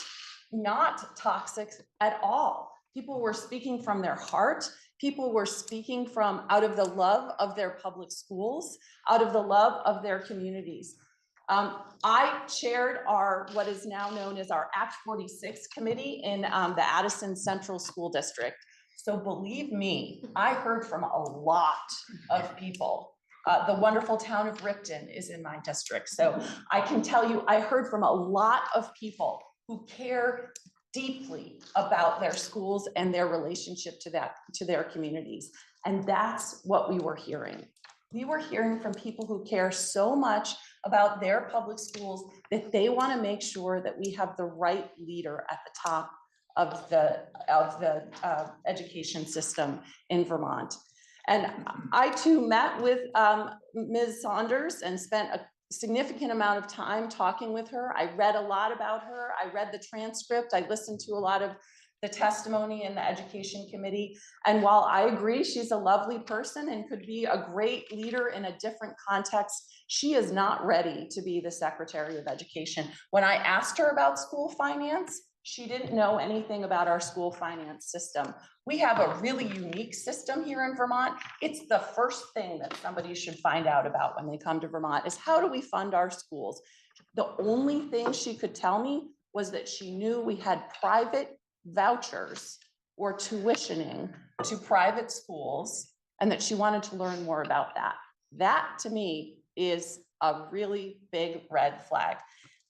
Speaker 14: toxic at all. People were speaking from their heart. People were speaking from out of the love of their public schools, out of the love of their communities. I chaired what is now known as our Act 46 committee in the Addison Central School District. So believe me, I heard from a lot of people The wonderful town of Ripton is in my district. So I can tell you, I heard from a lot of people who care deeply about their schools and their relationship to their communities. And that's what we were hearing. We were hearing from people who care so much about their public schools that they want to make sure that we have the right leader at the top of the education system in Vermont. And I too met with Ms. Saunders and spent a significant amount of time talking with her. I read a lot about her. I read the transcript. I listened to a lot of the testimony in the education committee. And while I agree she's a lovely person and could be a great leader in a different context, she is not ready to be the Secretary of Education. When I asked her about school finance, she didn't know anything about our school finance system. We have a really unique system here in Vermont. It's the first thing that somebody should find out about when they come to Vermont is how do we fund our schools? The only thing she could tell me was that she knew we had private vouchers or tuitioning to private schools and that she wanted to learn more about that. That to me is a really big red flag.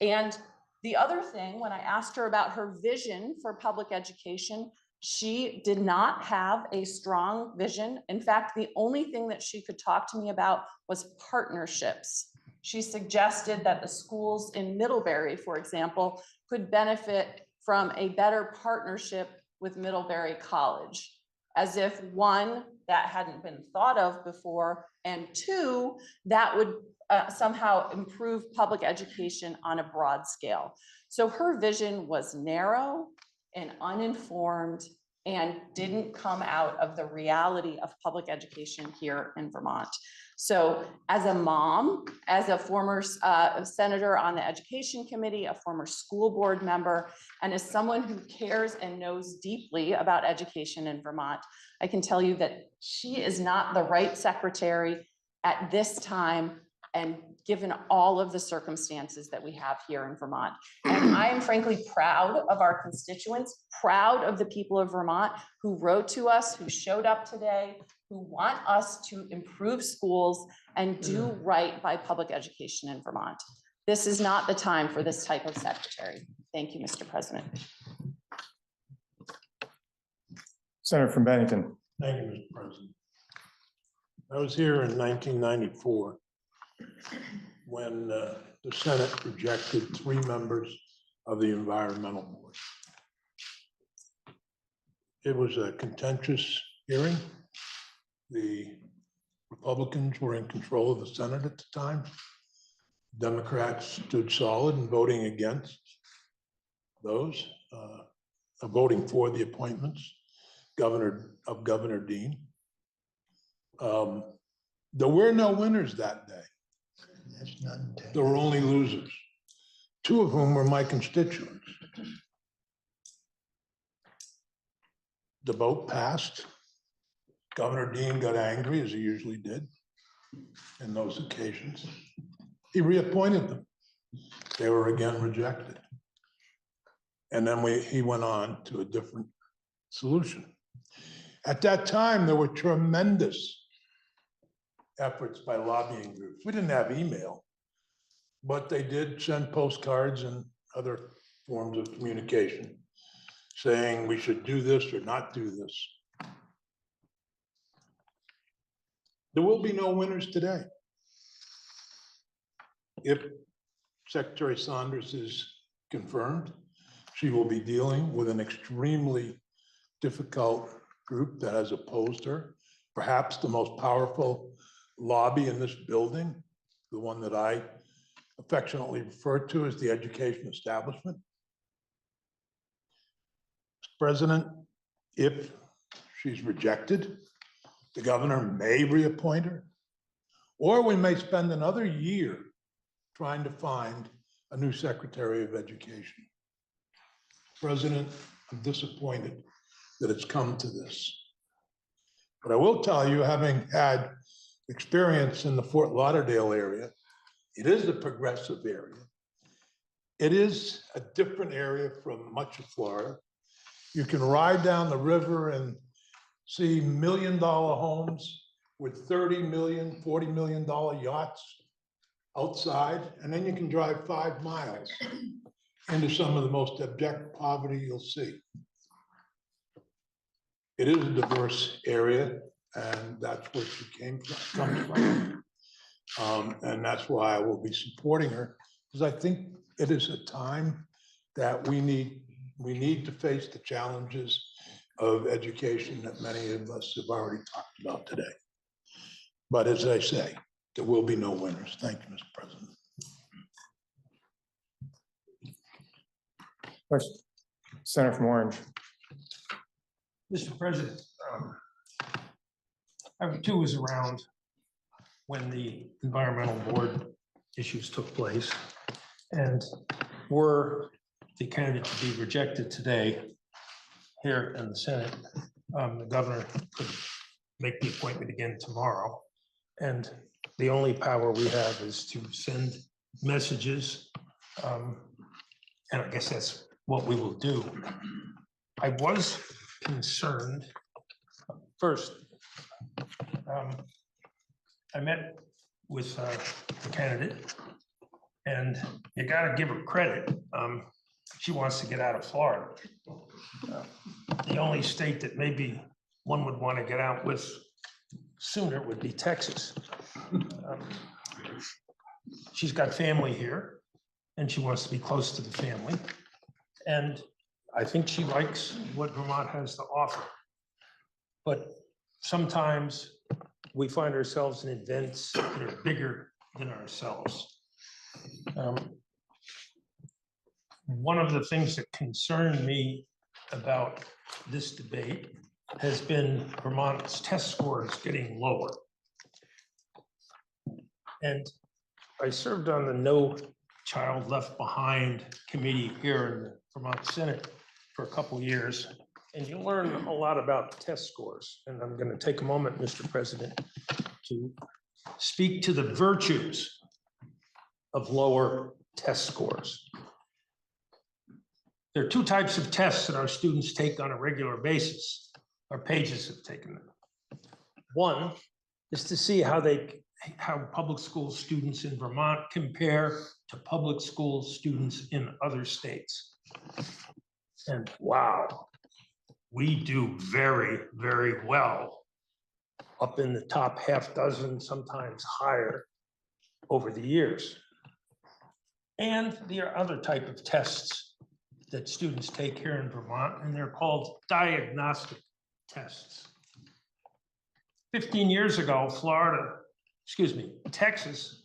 Speaker 14: And the other thing, when I asked her about her vision for public education, she did not have a strong vision. In fact, the only thing that she could talk to me about was partnerships. She suggested that the schools in Middlebury, for example, could benefit from a better partnership with Middlebury College, as if one, that hadn't been thought of before, and two, that would somehow improve public education on a broad scale. So her vision was narrow and uninformed and didn't come out of the reality of public education here in Vermont. So as a mom, as a former senator on the education committee, a former school board member, and as someone who cares and knows deeply about education in Vermont, I can tell you that she is not the right secretary at this time and given all of the circumstances that we have here in Vermont. And I am frankly proud of our constituents, proud of the people of Vermont who wrote to us, who showed up today, who want us to improve schools and do right by public education in Vermont. This is not the time for this type of secretary. Thank you, Mr. President.
Speaker 1: Senator from Bennington.
Speaker 15: Thank you, Mr. President. I was here in 1994 when the Senate rejected 3 members of the Environmental Board. It was a contentious hearing. The Republicans were in control of the Senate at the time. Democrats stood solid in voting against those, voting for the appointments of Governor Dean. There were no winners that day. There were only losers, 2 of whom were my constituents. The vote passed. Governor Dean got angry, as he usually did in those occasions. He reappointed them. They were again rejected. And then he went on to a different solution. At that time, there were tremendous efforts by lobbying groups. We didn't have email, but they did send postcards and other forms of communication saying we should do this or not do this. There will be no winners today. If Secretary Saunders is confirmed, she will be dealing with an extremely difficult group that has opposed her, perhaps the most powerful lobby in this building, the one that I affectionately refer to as the education establishment. Mr. President, if she's rejected, the governor may reappoint her, or we may spend another year trying to find a new Secretary of Education. President, I'm disappointed that it's come to this. But I will tell you, having had experience in the Fort Lauderdale area, it is a progressive area. It is a different area from much of Florida. You can ride down the river and see $1 million homes with 30 million, $40 million yachts outside, and then you can drive 5 miles into some of the most abject poverty you'll see. It is a diverse area, and that's where she comes from. And that's why I will be supporting her, because I think it is a time that we need to face the challenges of education that many of us have already talked about today. But as I say, there will be no winners. Thank you, Mr. President.
Speaker 1: Question. Senator from Orange.
Speaker 16: Mr. President, I too was around when the environmental board issues took place. And were the candidate to be rejected today here in the Senate, the governor could make the appointment again tomorrow. And the only power we have is to send messages. And I guess that's what we will do. I was concerned, first, I met with the candidate, and you gotta give her credit. She wants to get out of Florida. The only state that maybe one would want to get out with sooner would be Texas. She's got family here, and she wants to be close to the family. And I think she likes what Vermont has to offer. But sometimes we find ourselves in events that are bigger than ourselves. One of the things that concerned me about this debate has been Vermont's test scores getting lower. And I served on the No Child Left Behind committee here in the Vermont Senate for a couple years, and you learn a lot about test scores. And I'm going to take a moment, Mr. President, to speak to the virtues of lower test scores. There are two types of tests that our students take on a regular basis. Our pages have taken them. One is to see how public school students in Vermont compare to public school students in other states. And wow, we do very, very well, up in the top half dozen, sometimes higher over the years. And there are other type of tests that students take here in Vermont, and they're called diagnostic tests. 15 years ago, Texas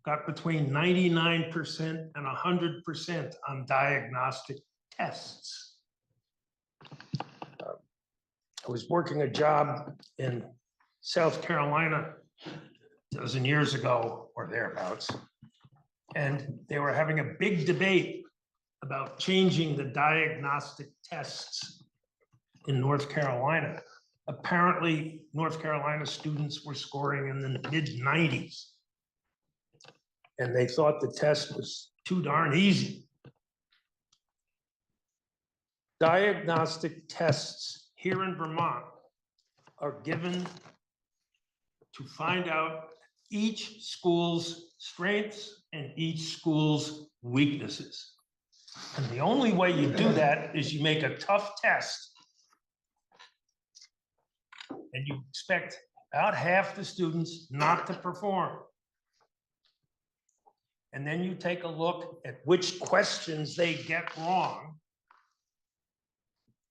Speaker 16: got between 99% and 100% on diagnostic tests. I was working a job in South Carolina a dozen years ago or thereabouts, and they were having a big debate about changing the diagnostic tests in North Carolina. Apparently, North Carolina students were scoring in the mid-90s. And they thought the test was too darn easy. Diagnostic tests here in Vermont are given to find out each school's strengths and each school's weaknesses. And the only way you do that is you make a tough test. And you expect about half the students not to perform. And then you take a look at which questions they get wrong.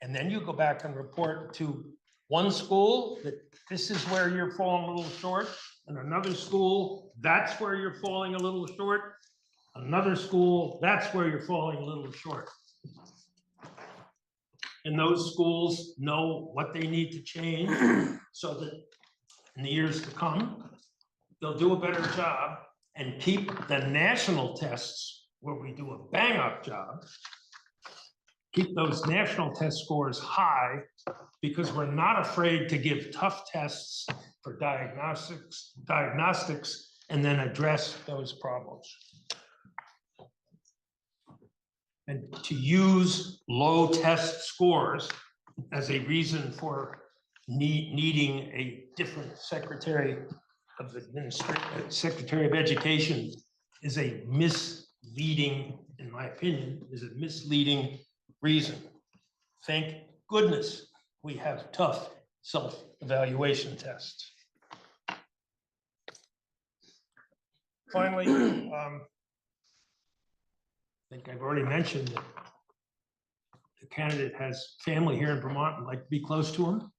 Speaker 16: And then you go back and report to one school that this is where you're falling a little short, and another school, that's where you're falling a little short. Another school, that's where you're falling a little short. And those schools know what they need to change so that in the years to come, they'll do a better job and keep the national tests where we do a bang-up job, keep those national test scores high, because we're not afraid to give tough tests for diagnostics, and then address those problems. And to use low test scores as a reason for needing a different Secretary of Education is a misleading, in my opinion, is a misleading reason. Thank goodness we have tough self-evaluation tests. Finally, I think I've already mentioned that the candidate has family here in Vermont and like to be close to him.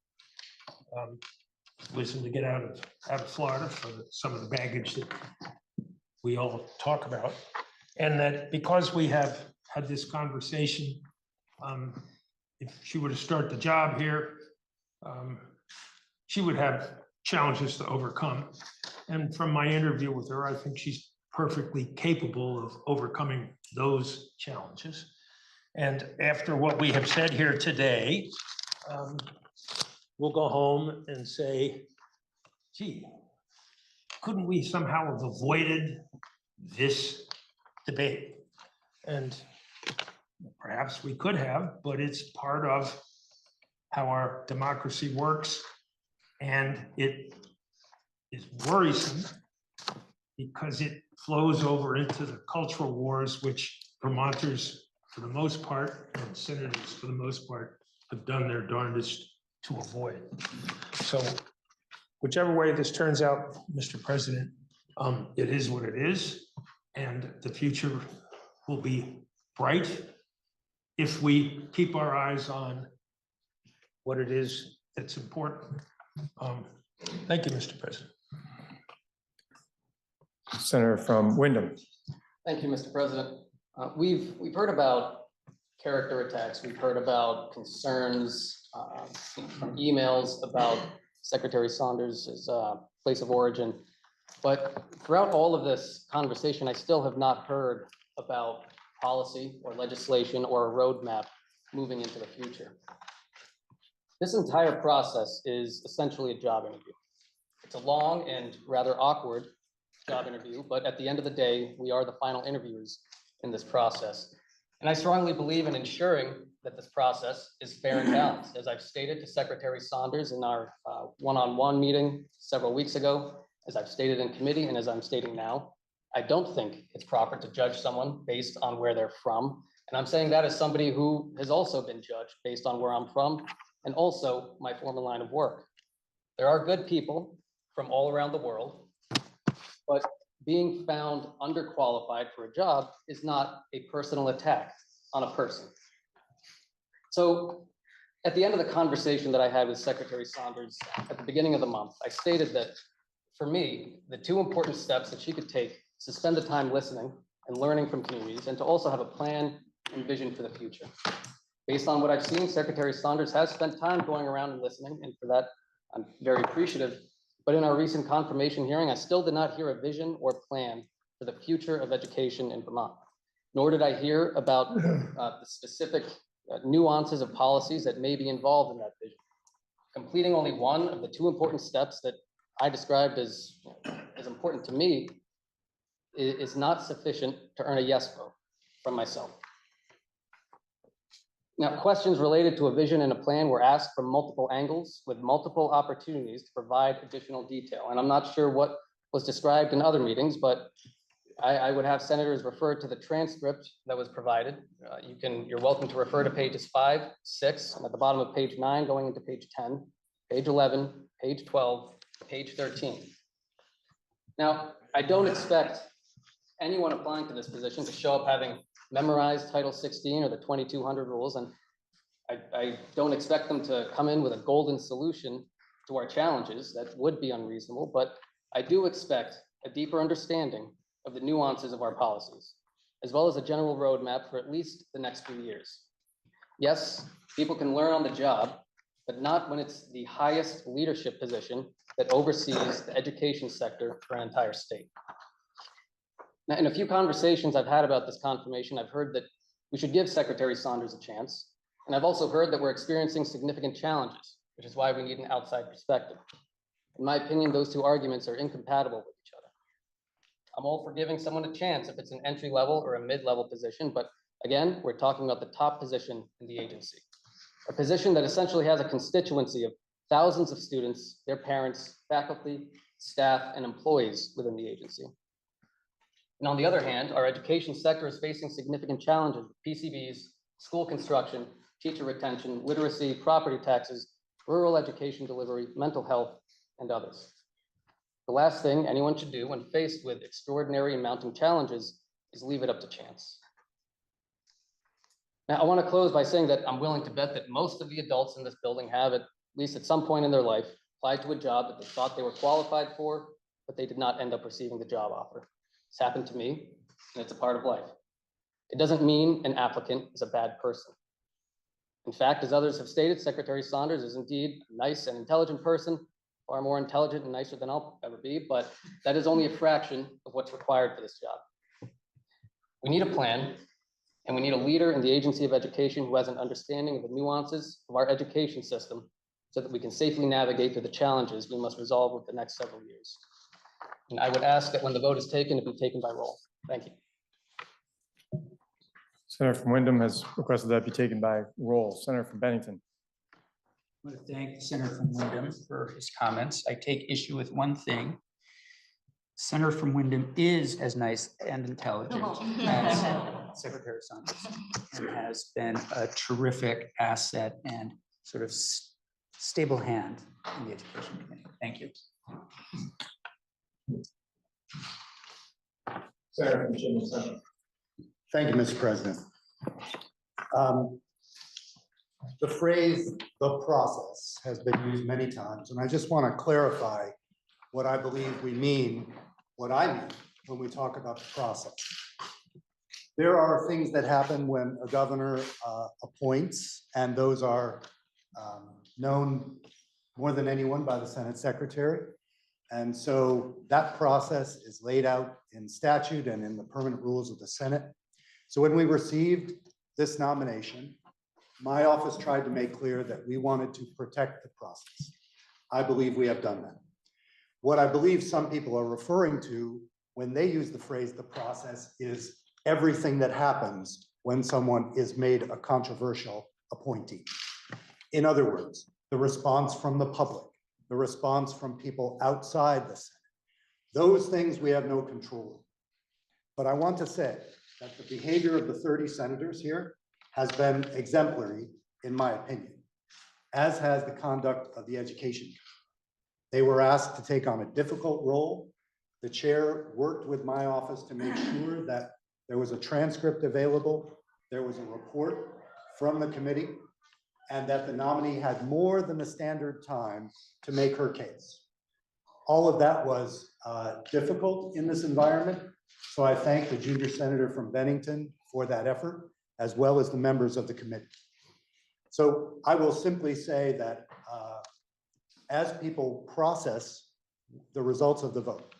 Speaker 16: Wisdom to get out of Florida for some of the baggage that we all talk about. And that because we have had this conversation, if she were to start the job here, she would have challenges to overcome. And from my interview with her, I think she's perfectly capable of overcoming those challenges. And after what we have said here today, we'll go home and say, gee, couldn't we somehow have avoided this debate? And perhaps we could have, but it's part of how our democracy works. And it is worrisome because it flows over into the cultural wars, which Vermonters, for the most part, and senators, for the most part, have done their darndest to avoid. So whichever way this turns out, Mr. President, it is what it is, and the future will be bright if we keep our eyes on what it is that's important. Thank you, Mr. President.
Speaker 1: Senator from Wyndham.
Speaker 17: Thank you, Mr. President. We've heard about character attacks. We've heard about concerns from emails about Secretary Saunders' place of origin. But throughout all of this conversation, I still have not heard about policy or legislation or a roadmap moving into the future. This entire process is essentially a job interview. It's a long and rather awkward job interview, but at the end of the day, we are the final interviewers in this process. And I strongly believe in ensuring that this process is fair and balanced. As I've stated to Secretary Saunders in our one-on-one meeting several weeks ago, as I've stated in committee, and as I'm stating now, I don't think it's proper to judge someone based on where they're from. And I'm saying that as somebody who has also been judged based on where I'm from and also my former line of work. There are good people from all around the world, but being found underqualified for a job is not a personal attack on a person. So at the end of the conversation that I had with Secretary Saunders at the beginning of the month, I stated that for me, the two important steps that she could take is to spend the time listening and learning from communities and to also have a plan and vision for the future. Based on what I've seen, Secretary Saunders has spent time going around and listening, and for that, I'm very appreciative. But in our recent confirmation hearing, I still did not hear a vision or plan for the future of education in Vermont, nor did I hear about the specific nuances of policies that may be involved in that vision. Completing only one of the two important steps that I described as important to me is not sufficient to earn a yes vote from myself. Now, questions related to a vision and a plan were asked from multiple angles with multiple opportunities to provide additional detail. And I'm not sure what was described in other meetings, but I would have senators refer to the transcript that was provided. You're welcome to refer to pages 5, 6, and at the bottom of page 9, going into page 10, page 11, page 12, page 13. Now, I don't expect anyone applying to this position to show up having memorized Title 16 or the 2200 rules, and I don't expect them to come in with a golden solution to our challenges. That would be unreasonable, but I do expect a deeper understanding of the nuances of our policies, as well as a general roadmap for at least the next few years. Yes, people can learn on the job, but not when it's the highest leadership position that oversees the education sector for an entire state. Now, in a few conversations I've had about this confirmation, I've heard that we should give Secretary Saunders a chance. And I've also heard that we're experiencing significant challenges, which is why we need an outside perspective. In my opinion, those two arguments are incompatible with each other. I'm all for giving someone a chance if it's an entry level or a mid-level position, but again, we're talking about the top position in the agency, a position that essentially has a constituency of thousands of students, their parents, faculty, staff, and employees within the agency. And on the other hand, our education sector is facing significant challenges with PCBs, school construction, teacher retention, literacy, property taxes, rural education delivery, mental health, and others. The last thing anyone should do when faced with extraordinary and mounting challenges is leave it up to chance. Now, I want to close by saying that I'm willing to bet that most of the adults in this building have, at least at some point in their life, applied to a job that they thought they were qualified for, but they did not end up receiving the job offer. It's happened to me, and it's a part of life. It doesn't mean an applicant is a bad person. In fact, as others have stated, Secretary Saunders is indeed a nice and intelligent person, far more intelligent and nicer than I'll ever be, but that is only a fraction of what's required for this job. We need a plan, and we need a leader in the Agency of Education who has an understanding of the nuances of our education system so that we can safely navigate through the challenges we must resolve over the next several years. And I would ask that when the vote is taken, it be taken by roll. Thank you.
Speaker 1: Senator from Wyndham has requested that be taken by roll. Senator from Bennington.
Speaker 5: I want to thank the Senator from Wyndham for his comments. I take issue with one thing. Senator from Wyndham is as nice and intelligent as Secretary Saunders and has been a terrific asset and sort of stable hand in the Education Committee. Thank you.
Speaker 1: Senator from Chittenden.
Speaker 3: Thank you, Mr. President. The phrase "the process" has been used many times, and I just want to clarify what I believe we mean, what I mean when we talk about the process. There are things that happen when a governor appoints, and those are known more than anyone by the Senate Secretary. And so that process is laid out in statute and in the permanent rules of the Senate. So when we received this nomination, my office tried to make clear that we wanted to protect the process. I believe we have done that. What I believe some people are referring to when they use the phrase "the process" is everything that happens when someone is made a controversial appointee. In other words, the response from the public, the response from people outside the Senate, those things we have no control over. But I want to say that the behavior of the 30 senators here has been exemplary, in my opinion, as has the conduct of the Education Committee. They were asked to take on a difficult role. The chair worked with my office to make sure that there was a transcript available, there was a report from the committee, and that the nominee had more than the standard time to make her case. All of that was difficult in this environment, so I thank the junior senator from Bennington for that effort, as well as the members of the committee. So I will simply say that as people process the results of the vote,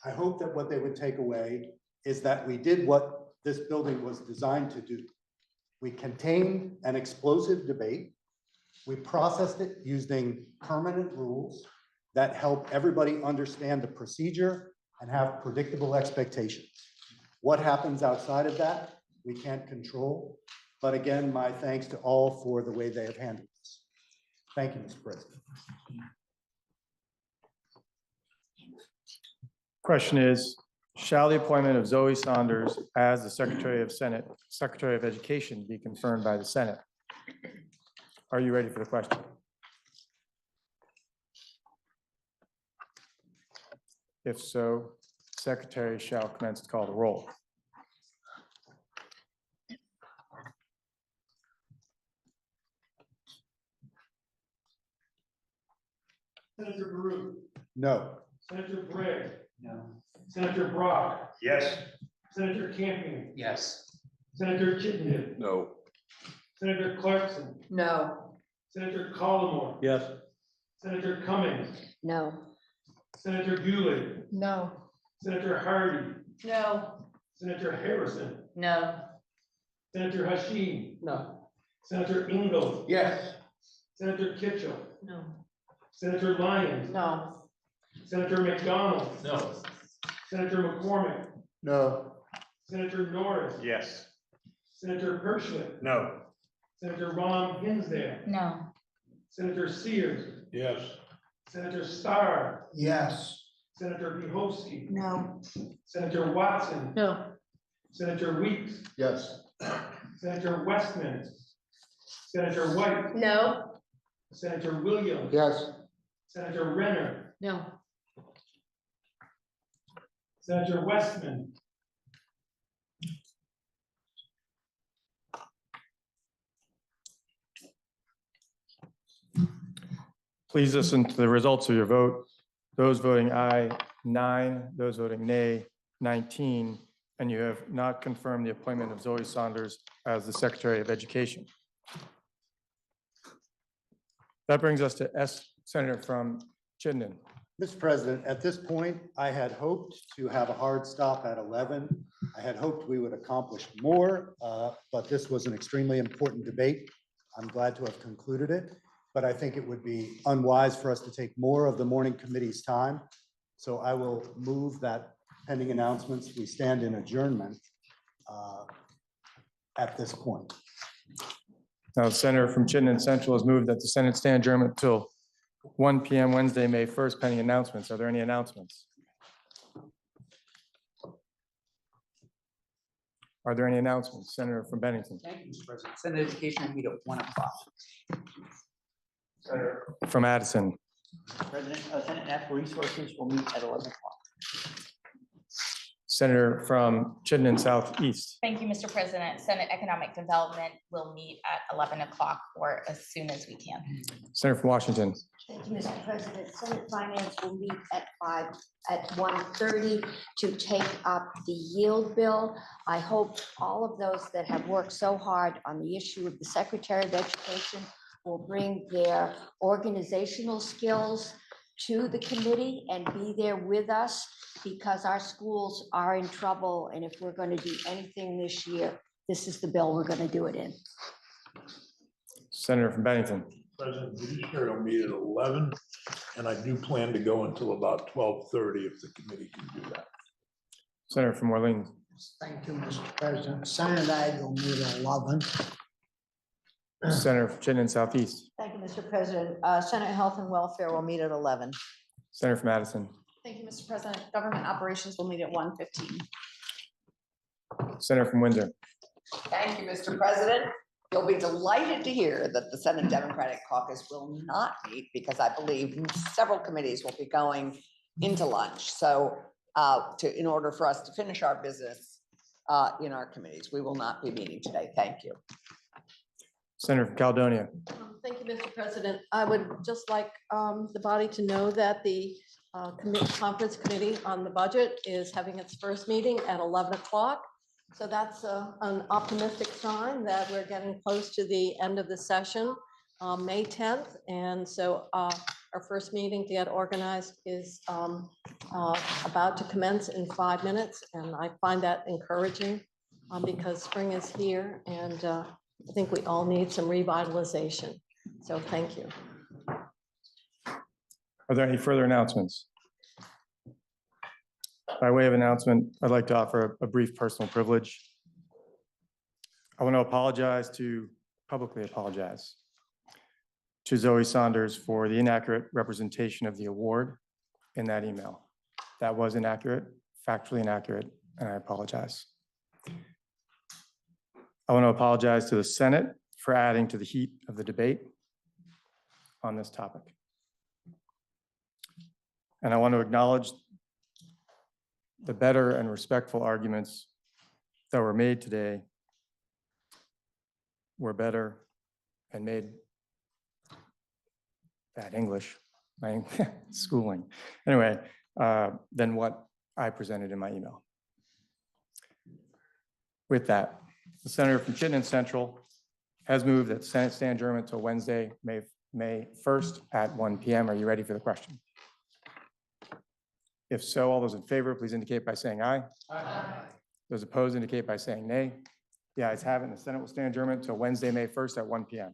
Speaker 3: I hope that what they would take away is that we did what this building was designed to do. We contained an explosive debate. We processed it using permanent rules that help everybody understand the procedure and have predictable expectations. What happens outside of that, we can't control. But again, my thanks to all for the way they have handled this. Thank you, Mr. President.
Speaker 1: Question is, shall the appointment of Zoe Saunders as the Secretary of Education be confirmed by the Senate? Are you ready for the question? If so, Secretary shall commence to call the roll.
Speaker 16: Senator Baru,
Speaker 3: No.
Speaker 16: Senator Bragg,
Speaker 5: No.
Speaker 16: Senator Brock,
Speaker 6: Yes.
Speaker 16: Senator Campion,
Speaker 5: Yes.
Speaker 16: Senator Chittenden,
Speaker 12: No.
Speaker 16: Senator Clarkson,
Speaker 9: No.
Speaker 16: Senator Collmore,
Speaker 13: Yes.
Speaker 16: Senator Cummings,
Speaker 9: No.
Speaker 16: Senator Dooley,
Speaker 4: No.
Speaker 16: Senator Hardy,
Speaker 14: No.
Speaker 16: Senator Harrison,
Speaker 14: No.
Speaker 16: Senator Hashim,
Speaker 17: No.
Speaker 16: Senator Ingalls,
Speaker 13: Yes.
Speaker 16: Senator Kitchell,
Speaker 14: No.
Speaker 16: Senator Lyons,
Speaker 4: No.
Speaker 16: Senator McDonald,
Speaker 13: No.
Speaker 16: Senator McCormick,
Speaker 3: No.
Speaker 16: Senator Norris,
Speaker 6: Yes.
Speaker 16: Senator Pershman,
Speaker 6: No.
Speaker 16: Senator Ron Hinsdale,
Speaker 11: No.
Speaker 16: Senator Sears,
Speaker 15: Yes.
Speaker 16: Senator Starr,
Speaker 10: Yes.
Speaker 16: Senator Pehoski,
Speaker 9: No.
Speaker 16: Senator Watson,
Speaker 9: No.
Speaker 16: Senator Weeks,
Speaker 10: Yes.
Speaker 16: Senator Westman, Senator White,
Speaker 8: No.
Speaker 16: Senator Williams,
Speaker 10: Yes.
Speaker 16: Senator Renner,
Speaker 9: No.
Speaker 16: Senator Westman,
Speaker 1: Please listen to the results of your vote. Those voting aye, 9, those voting nay, 19, and you have not confirmed the appointment of Zoe Saunders as the Secretary of Education. That brings us to Senator from Chittenden.
Speaker 3: Mr. President, at this point, I had hoped to have a hard stop at 11. I had hoped we would accomplish more, but this was an extremely important debate. I'm glad to have concluded it, but I think it would be unwise for us to take more of the morning committee's time. So I will move that pending announcements, we stand in adjournment at this point.
Speaker 1: Now, the Senator from Chittenden Central has moved that the Senate stand adjournment till 1 p.m. Wednesday, May 1st, pending announcements. Are there any announcements? Are there any announcements? Senator from Bennington.
Speaker 5: Thank you, Mr. President. Senate Education will meet at 1 o'clock.
Speaker 1: From Addison.
Speaker 7: President, Senate Natural Resources will meet at 11 o'clock.
Speaker 1: Senator from Chittenden Southeast.
Speaker 11: Thank you, Mr. President. Senate Economic Development will meet at 11 o'clock or as soon as we can.
Speaker 1: Senator from Washington.
Speaker 9: Thank you, Mr. President. Senate Finance will meet at 1:30 to take up the yield bill. I hope all of those that have worked so hard on the issue of the Secretary of Education will bring their organizational skills to the committee and be there with us, because our schools are in trouble. And if we're going to do anything this year, this is the bill we're going to do it in.
Speaker 1: Senator from Bennington.
Speaker 15: President, Judiciary will meet at 11, and I do plan to go until about 12:30 if the committee can do that.
Speaker 1: Senator from Orleans.
Speaker 10: Thank you, Mr. President. Senate Ag will meet at 11.
Speaker 1: Senator from Chittenden Southeast.
Speaker 18: Thank you, Mr. President. Senate Health and Welfare will meet at 11.
Speaker 1: Senator from Addison.
Speaker 14: Thank you, Mr. President. Government Operations will meet at 1:15.
Speaker 1: Senator from Windsor.
Speaker 19: Thank you, Mr. President. You'll be delighted to hear that the Senate Democratic Caucus will not meet because I believe several committees will be going into lunch. So in order for us to finish our business in our committees, we will not be meeting today. Thank you.
Speaker 1: Senator from Caledonia.
Speaker 4: Thank you, Mr. President. I would just like the body to know that the Conference Committee on the Budget is having its first meeting at 11 o'clock. So that's an optimistic sign that we're getting close to the end of the session, May 10th. And so our first meeting to get organized is about to commence in 5 minutes. And I find that encouraging because spring is here, and I think we all need some revitalization. So thank you.
Speaker 1: Are there any further announcements? By way of announcement, I'd like to offer a brief personal privilege. I want to publicly apologize to Zoe Saunders for the inaccurate representation of the award in that email. That was inaccurate, factually inaccurate, and I apologize. I want to apologize to the Senate for adding to the heat of the debate on this topic. And I want to acknowledge the better and respectful arguments that were made today were better and made bad English, my schooling, anyway, than what I presented in my email. With that, the Senator from Chittenden Central has moved that Senate stand adjournment until Wednesday, May 1st at 1 p.m. Are you ready for the question? If so, all those in favor, please indicate by saying aye. Aye. Those opposed indicate by saying nay. The ayes have it, and the Senate will stand adjournment until Wednesday, May 1st at 1 p.m.